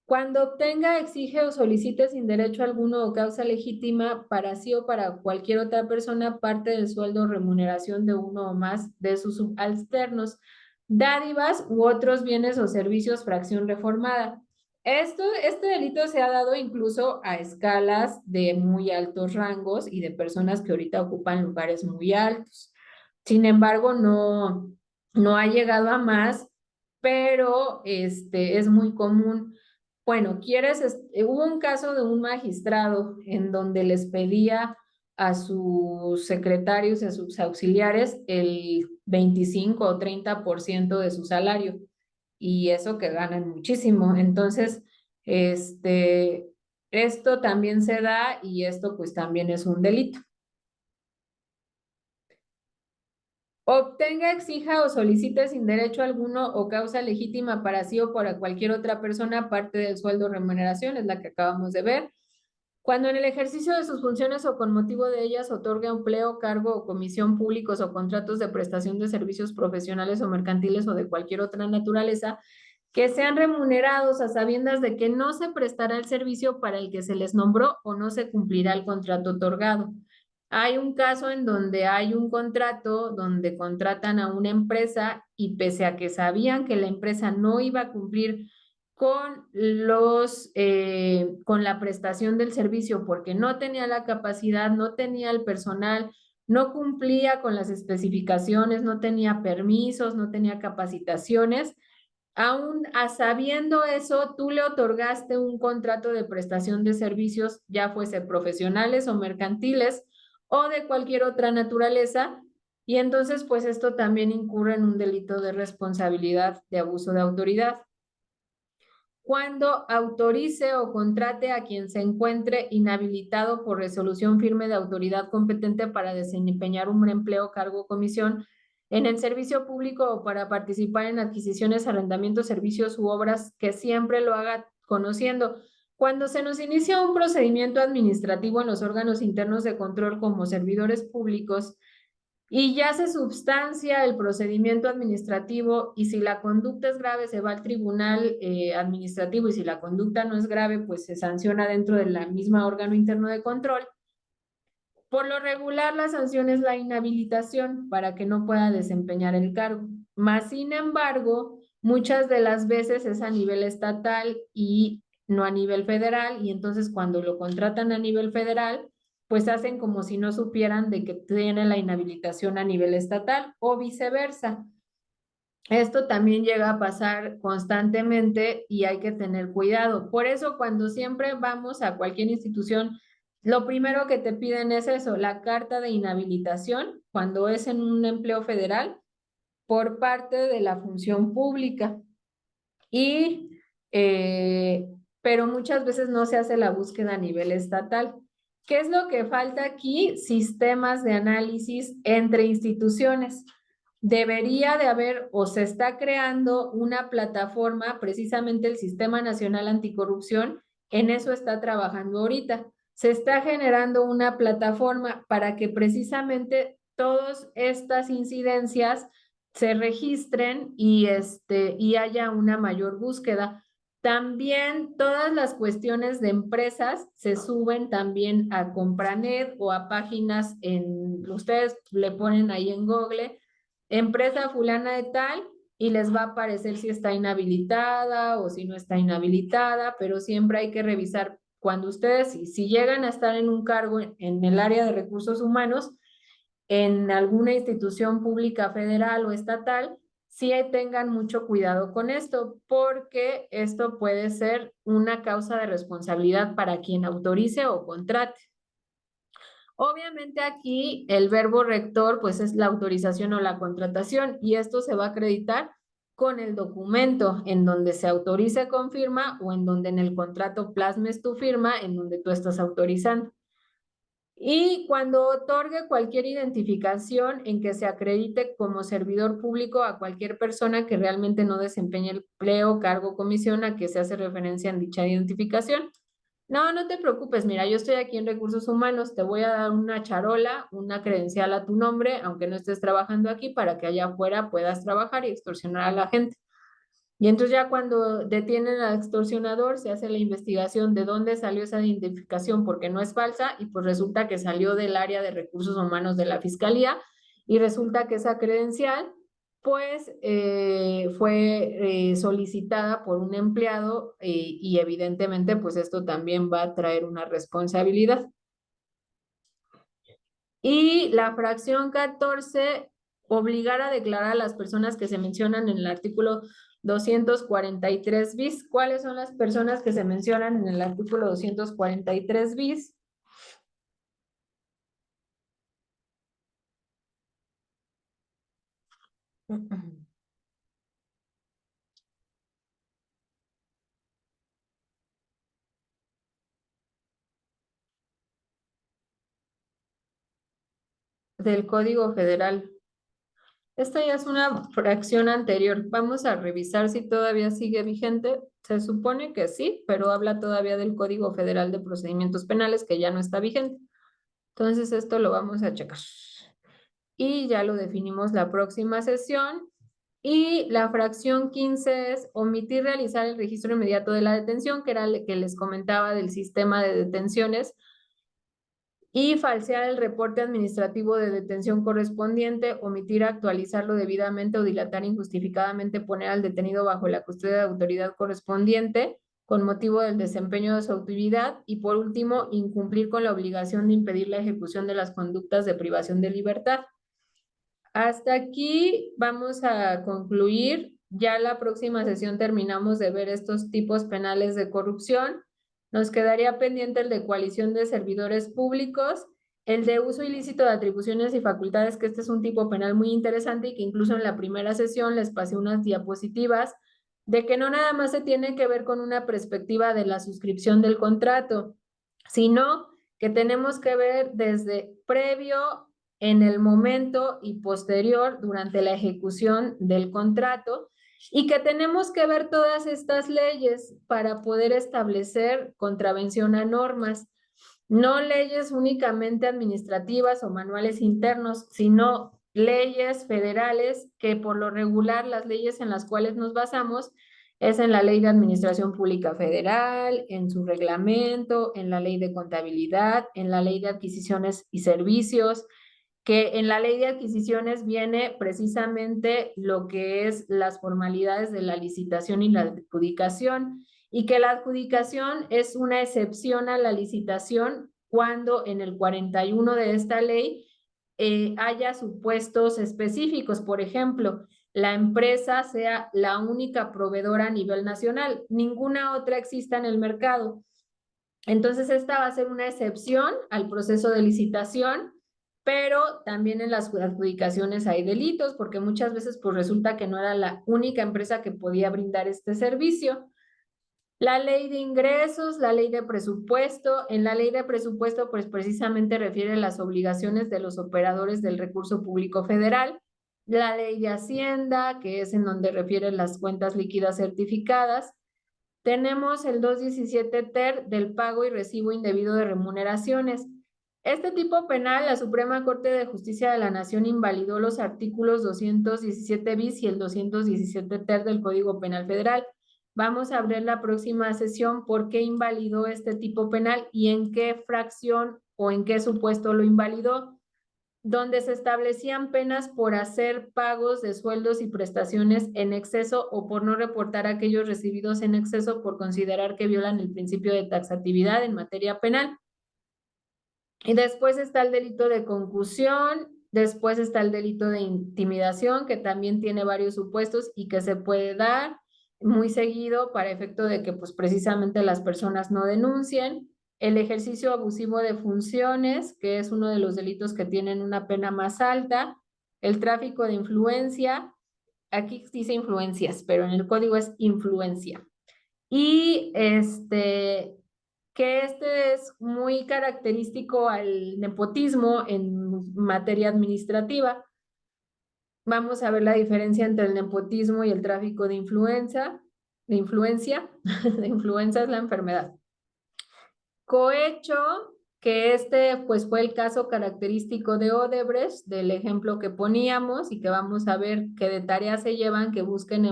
Cuando obtenga, exige o solicite sin derecho alguno o causa legítima para sí o para cualquier otra persona parte del sueldo o remuneración de uno o más de sus subalternos, dádivas u otros bienes o servicios, fracción reformada. Este delito se ha dado incluso a escalas de muy altos rangos y de personas que ahorita ocupan lugares muy altos. Sin embargo, no ha llegado a más, pero es muy común. Bueno, hubo un caso de un magistrado en donde les pedía a sus secretarios y a sus auxiliares el 25 o 30% de su salario, y eso que ganan muchísimo. Entonces, esto también se da y esto pues también es un delito. Obtenga, exija o solicite sin derecho alguno o causa legítima para sí o para cualquier otra persona parte del sueldo o remuneración, es la que acabamos de ver. Cuando en el ejercicio de sus funciones o con motivo de ellas otorga empleo, cargo o comisión públicos o contratos de prestación de servicios profesionales o mercantiles o de cualquier otra naturaleza que sean remunerados a sabiendas de que no se prestará el servicio para el que se les nombró o no se cumplirá el contrato otorgado. Hay un caso en donde hay un contrato donde contratan a una empresa y pese a que sabían que la empresa no iba a cumplir con con la prestación del servicio porque no tenía la capacidad, no tenía el personal, no cumplía con las especificaciones, no tenía permisos, no tenía capacitaciones. Aún sabiendo eso, tú le otorgaste un contrato de prestación de servicios, ya fuese profesionales o mercantiles o de cualquier otra naturaleza, y entonces pues esto también incurre en un delito de responsabilidad de abuso de autoridad. Cuando autorice o contrate a quien se encuentre inhabilitado por resolución firme de autoridad competente para desempeñar un empleo, cargo o comisión en el servicio público o para participar en adquisiciones, arrendamientos, servicios u obras, que siempre lo haga conociendo. Cuando se nos inicia un procedimiento administrativo en los órganos internos de control como servidores públicos, y ya se substancia el procedimiento administrativo y si la conducta es grave se va al tribunal administrativo y si la conducta no es grave pues se sanciona dentro de la misma órgano interno de control. Por lo regular la sanción es la inhabilitación para que no pueda desempeñar el cargo. Más sin embargo, muchas de las veces es a nivel estatal y no a nivel federal, y entonces cuando lo contratan a nivel federal pues hacen como si no supieran de que tiene la inhabilitación a nivel estatal o viceversa. Esto también llega a pasar constantemente y hay que tener cuidado. Por eso, cuando siempre vamos a cualquier institución, lo primero que te piden es eso, la carta de inhabilitación, cuando es en un empleo federal, por parte de la función pública. Pero muchas veces no se hace la búsqueda a nivel estatal. ¿Qué es lo que falta aquí? Sistemas de análisis entre instituciones. Debería de haber o se está creando una plataforma, precisamente el Sistema Nacional Anticorrupción, en eso está trabajando ahorita. Se está generando una plataforma para que precisamente todas estas incidencias se registren y haya una mayor búsqueda. También todas las cuestiones de empresas se suben también a Compranet o a páginas ustedes le ponen ahí en Google, empresa fulana de tal, y les va a aparecer si está inhabilitada o si no está inhabilitada, pero siempre hay que revisar cuando ustedes, si llegan a estar en un cargo en el área de recursos humanos, en alguna institución pública federal o estatal, sí tengan mucho cuidado con esto, porque esto puede ser una causa de responsabilidad para quien autorice o contrate. Obviamente aquí el verbo rector pues es la autorización o la contratación y esto se va a acreditar con el documento en donde se autorice con firma o en donde en el contrato plasmes tu firma en donde tú estás autorizando. Y cuando otorgue cualquier identificación en que se acredite como servidor público a cualquier persona que realmente no desempeñe el empleo, cargo o comisión a que se hace referencia en dicha identificación. No, no te preocupes, mira, yo estoy aquí en Recursos Humanos, te voy a dar una charola, una credencial a tu nombre, aunque no estés trabajando aquí, para que allá afuera puedas trabajar y extorsionar a la gente. Y entonces ya cuando detienen al extorsionador, se hace la investigación de dónde salió esa identificación, porque no es falsa, y pues resulta que salió del área de recursos humanos de la Fiscalía, y resulta que esa credencial, pues, fue solicitada por un empleado, y evidentemente, pues esto también va a traer una responsabilidad. Y la fracción 14, obligar a declarar a las personas que se mencionan en el artículo 243 bis. ¿Cuáles son las personas que se mencionan en el artículo 243 bis? Del Código Federal. Esta ya es una fracción anterior. Vamos a revisar si todavía sigue vigente. Se supone que sí, pero habla todavía del Código Federal de Procedimientos Penales que ya no está vigente. Entonces esto lo vamos a checar. Y ya lo definimos la próxima sesión. Y la fracción 15 es omitir realizar el registro inmediato de la detención, que era el que les comentaba del sistema de detenciones, y falsear el reporte administrativo de detención correspondiente, omitir actualizarlo debidamente o dilatar injustificadamente, poner al detenido bajo la custodia de autoridad correspondiente con motivo del desempeño de su actividad y por último, incumplir con la obligación de impedir la ejecución de las conductas de privación de libertad. Hasta aquí vamos a concluir. Ya la próxima sesión terminamos de ver estos tipos penales de corrupción. Nos quedaría pendiente el de coalición de servidores públicos, el de uso ilícito de atribuciones y facultades, que este es un tipo penal muy interesante y que incluso en la primera sesión les pasé unas diapositivas de que no nada más se tiene que ver con una perspectiva de la suscripción del contrato, sino que tenemos que ver desde previo, en el momento y posterior durante la ejecución del contrato y que tenemos que ver todas estas leyes para poder establecer contravención a normas, no leyes únicamente administrativas o manuales internos, sino leyes federales que por lo regular las leyes en las cuales nos basamos es en la Ley de Administración Pública Federal, en su reglamento, en la Ley de Contabilidad, en la Ley de Adquisiciones y Servicios, que en la ley de adquisiciones viene precisamente lo que es las formalidades de la licitación y la adjudicación, y que la adjudicación es una excepción a la licitación cuando en el 41 de esta ley haya supuestos específicos. Por ejemplo, la empresa sea la única proveedora a nivel nacional, ninguna otra exista en el mercado. Entonces, esta va a ser una excepción al proceso de licitación, pero también en las adjudicaciones hay delitos, porque muchas veces pues resulta que no era la única empresa que podía brindar este servicio. La ley de ingresos, la ley de presupuesto. En la ley de presupuesto, pues precisamente refiere a las obligaciones de los operadores del recurso público federal. La ley de Hacienda, que es en donde refiere las cuentas líquidas certificadas. Tenemos el 217 ter del pago y recibo indebido de remuneraciones. Este tipo penal, la Suprema Corte de Justicia de la Nación invalidó los artículos 217 bis y el 217 ter del Código Penal Federal. Vamos a ver la próxima sesión por qué invalidó este tipo penal y en qué fracción o en qué supuesto lo invalidó, donde se establecían penas por hacer pagos de sueldos y prestaciones en exceso o por no reportar aquellos recibidos en exceso por considerar que violan el principio de taxatividad en materia penal. Y después está el delito de concusión Después está el delito de intimidación, que también tiene varios supuestos y que se puede dar muy seguido para efecto de que pues precisamente las personas no denuncien. El ejercicio abusivo de funciones, que es uno de los delitos que tienen una pena más alta. El tráfico de influencia, aquí dice influencias, pero en el código es influencia. Y que es muy característico al nepotismo en materia administrativa. Vamos a ver la diferencia entre el nepotismo y el tráfico de influencia. De influencia es la enfermedad. Cohecho, que pues fue el caso característico de Odebrecht, del ejemplo que poníamos y que vamos a ver qué de tareas se llevan, que busquen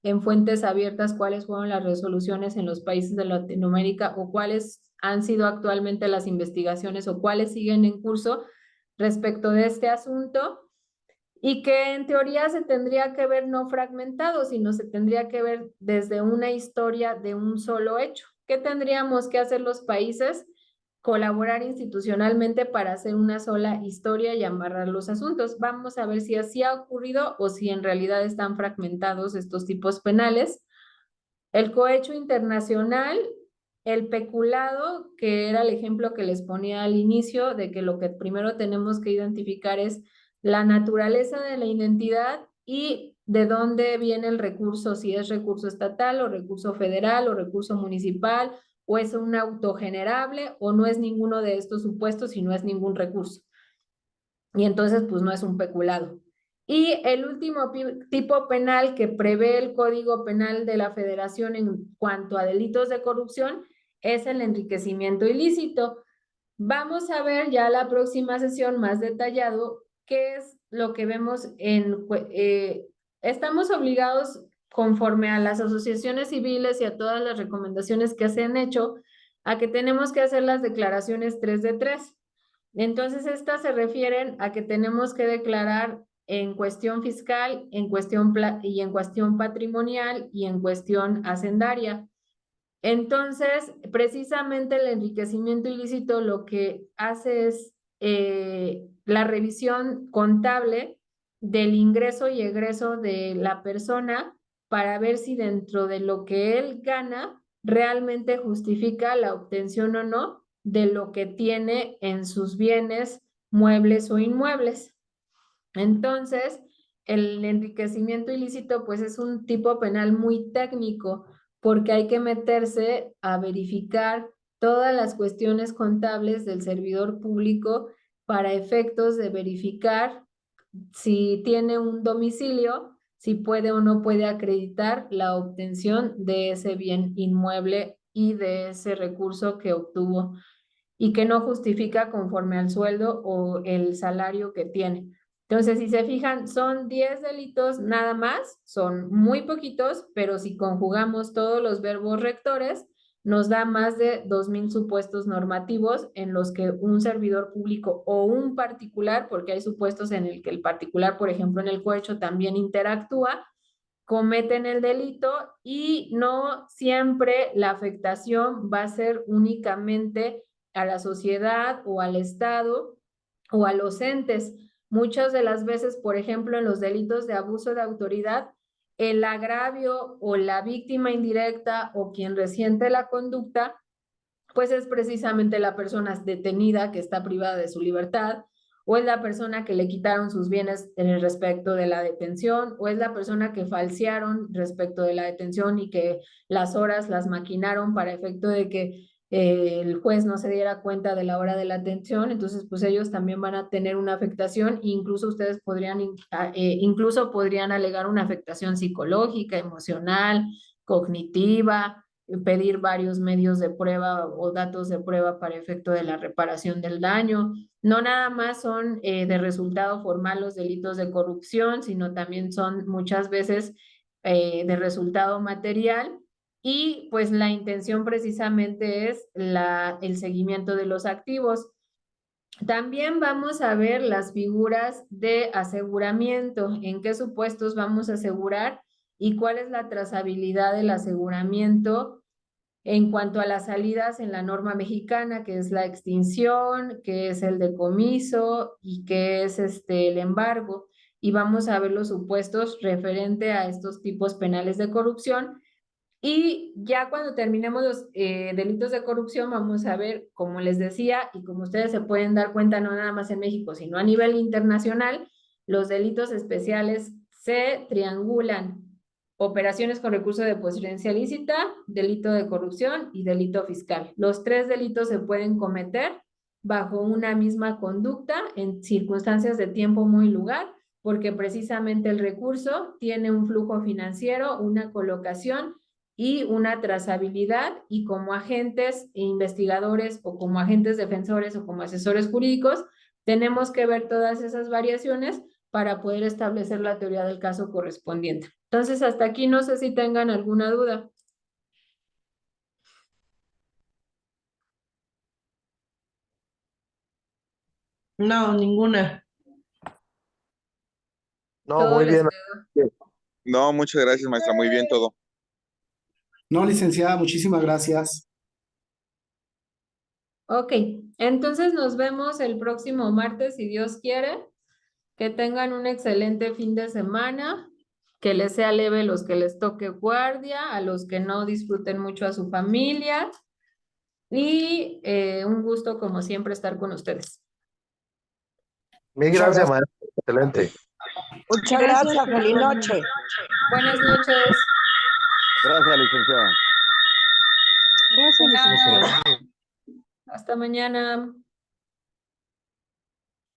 en fuentes abiertas cuáles fueron las resoluciones en los países de Latinoamérica o cuáles han sido actualmente las investigaciones o cuáles siguen en curso respecto de este asunto, y que en teoría se tendría que ver no fragmentado, sino se tendría que ver desde una historia de un solo hecho. ¿Qué tendríamos que hacer los países? Colaborar institucionalmente para hacer una sola historia y amarrar los asuntos. Vamos a ver si así ha ocurrido o si en realidad están fragmentados estos tipos penales. El cohecho internacional, el peculado, que era el ejemplo que les ponía al inicio, de que lo que primero tenemos que identificar es la naturaleza de la identidad y de dónde viene el recurso, si es recurso estatal o recurso federal o recurso municipal, o es un autogenerable o no es ninguno de estos supuestos y no es ningún recurso. Y entonces pues no es un peculado. Y el último tipo penal que prevé el Código Penal de la Federación en cuanto a delitos de corrupción es el enriquecimiento ilícito. Vamos a ver ya la próxima sesión más detallado qué es lo que vemos estamos obligados conforme a las asociaciones civiles y a todas las recomendaciones que se han hecho a que tenemos que hacer las declaraciones 3 de 3. Entonces, estas se refieren a que tenemos que declarar en cuestión fiscal, en cuestión patrimonial y en cuestión hacendaria. Entonces, precisamente el enriquecimiento ilícito lo que hace es la revisión contable del ingreso y egreso de la persona para ver si dentro de lo que él gana realmente justifica la obtención o no de lo que tiene en sus bienes, muebles o inmuebles. Entonces, el enriquecimiento ilícito pues es un tipo penal muy técnico porque hay que meterse a verificar todas las cuestiones contables del servidor público para efectos de verificar si tiene un domicilio, si puede o no puede acreditar la obtención de ese bien inmueble y de ese recurso que obtuvo y que no justifica conforme al sueldo o el salario que tiene. Entonces, si se fijan, son 10 delitos nada más, son muy poquitos, pero si conjugamos todos los verbos rectores, nos da más de 2,000 supuestos normativos en los que un servidor público o un particular, porque hay supuestos en el que el particular, por ejemplo, en el cohecho también interactúa, cometen el delito y no siempre la afectación va a ser únicamente a la sociedad o al Estado o a los entes. Muchas de las veces, por ejemplo, en los delitos de abuso de autoridad, el agravio o la víctima indirecta o quien resiente la conducta, pues es precisamente la persona detenida que está privada de su libertad, o es la persona que le quitaron sus bienes en el respecto de la detención, o es la persona que falsearon respecto de la detención y que las horas las maquinaron para efecto de que el juez no se diera cuenta de la hora de la detención. Entonces pues ellos también van a tener una afectación, incluso ustedes incluso podrían alegar una afectación psicológica, emocional, cognitiva, pedir varios medios de prueba o datos de prueba para efecto de la reparación del daño. No nada más son de resultado formal los delitos de corrupción, sino también son muchas veces de resultado material, y pues la intención precisamente es el seguimiento de los activos. También vamos a ver las figuras de aseguramiento, en qué supuestos vamos a asegurar y cuál es la trazabilidad del aseguramiento en cuanto a las salidas en la norma mexicana, que es la extinción, que es el decomiso y que es el embargo. Y vamos a ver los supuestos referente a estos tipos penales de corrupción. Y ya cuando terminemos los delitos de corrupción, vamos a ver, como les decía, y como ustedes se pueden dar cuenta, no nada más en México, sino a nivel internacional, los delitos especiales se triangulan: operaciones con recurso de procedencia ilícita, delito de corrupción y delito fiscal. Los 3 delitos se pueden cometer bajo una misma conducta en circunstancias de tiempo, modo y lugar, porque precisamente el recurso tiene un flujo financiero, una colocación y una trazabilidad, y como agentes e investigadores o como agentes defensores o como asesores jurídicos, tenemos que ver todas esas variaciones para poder establecer la teoría del caso correspondiente. Entonces, hasta aquí no sé si tengan alguna duda. No, ninguna. No, Todo muy les bien. quedó. No, muchas gracias, maestra. Muy bien todo. No, licenciada, muchísimas gracias. Ok, entonces nos vemos el próximo martes, si Dios quiere. Que tengan un excelente fin de semana, que les sea leve los que les toque guardia, a los que no, disfruten mucho a su familia, y un gusto como siempre estar con ustedes. Mil Muchas gracias, gracias. maestro. Excelente. Muchas gracias, feliz noche. Buenas noches. Gracias, licenciada. Gracias, De nada. licenciada. Hasta mañana.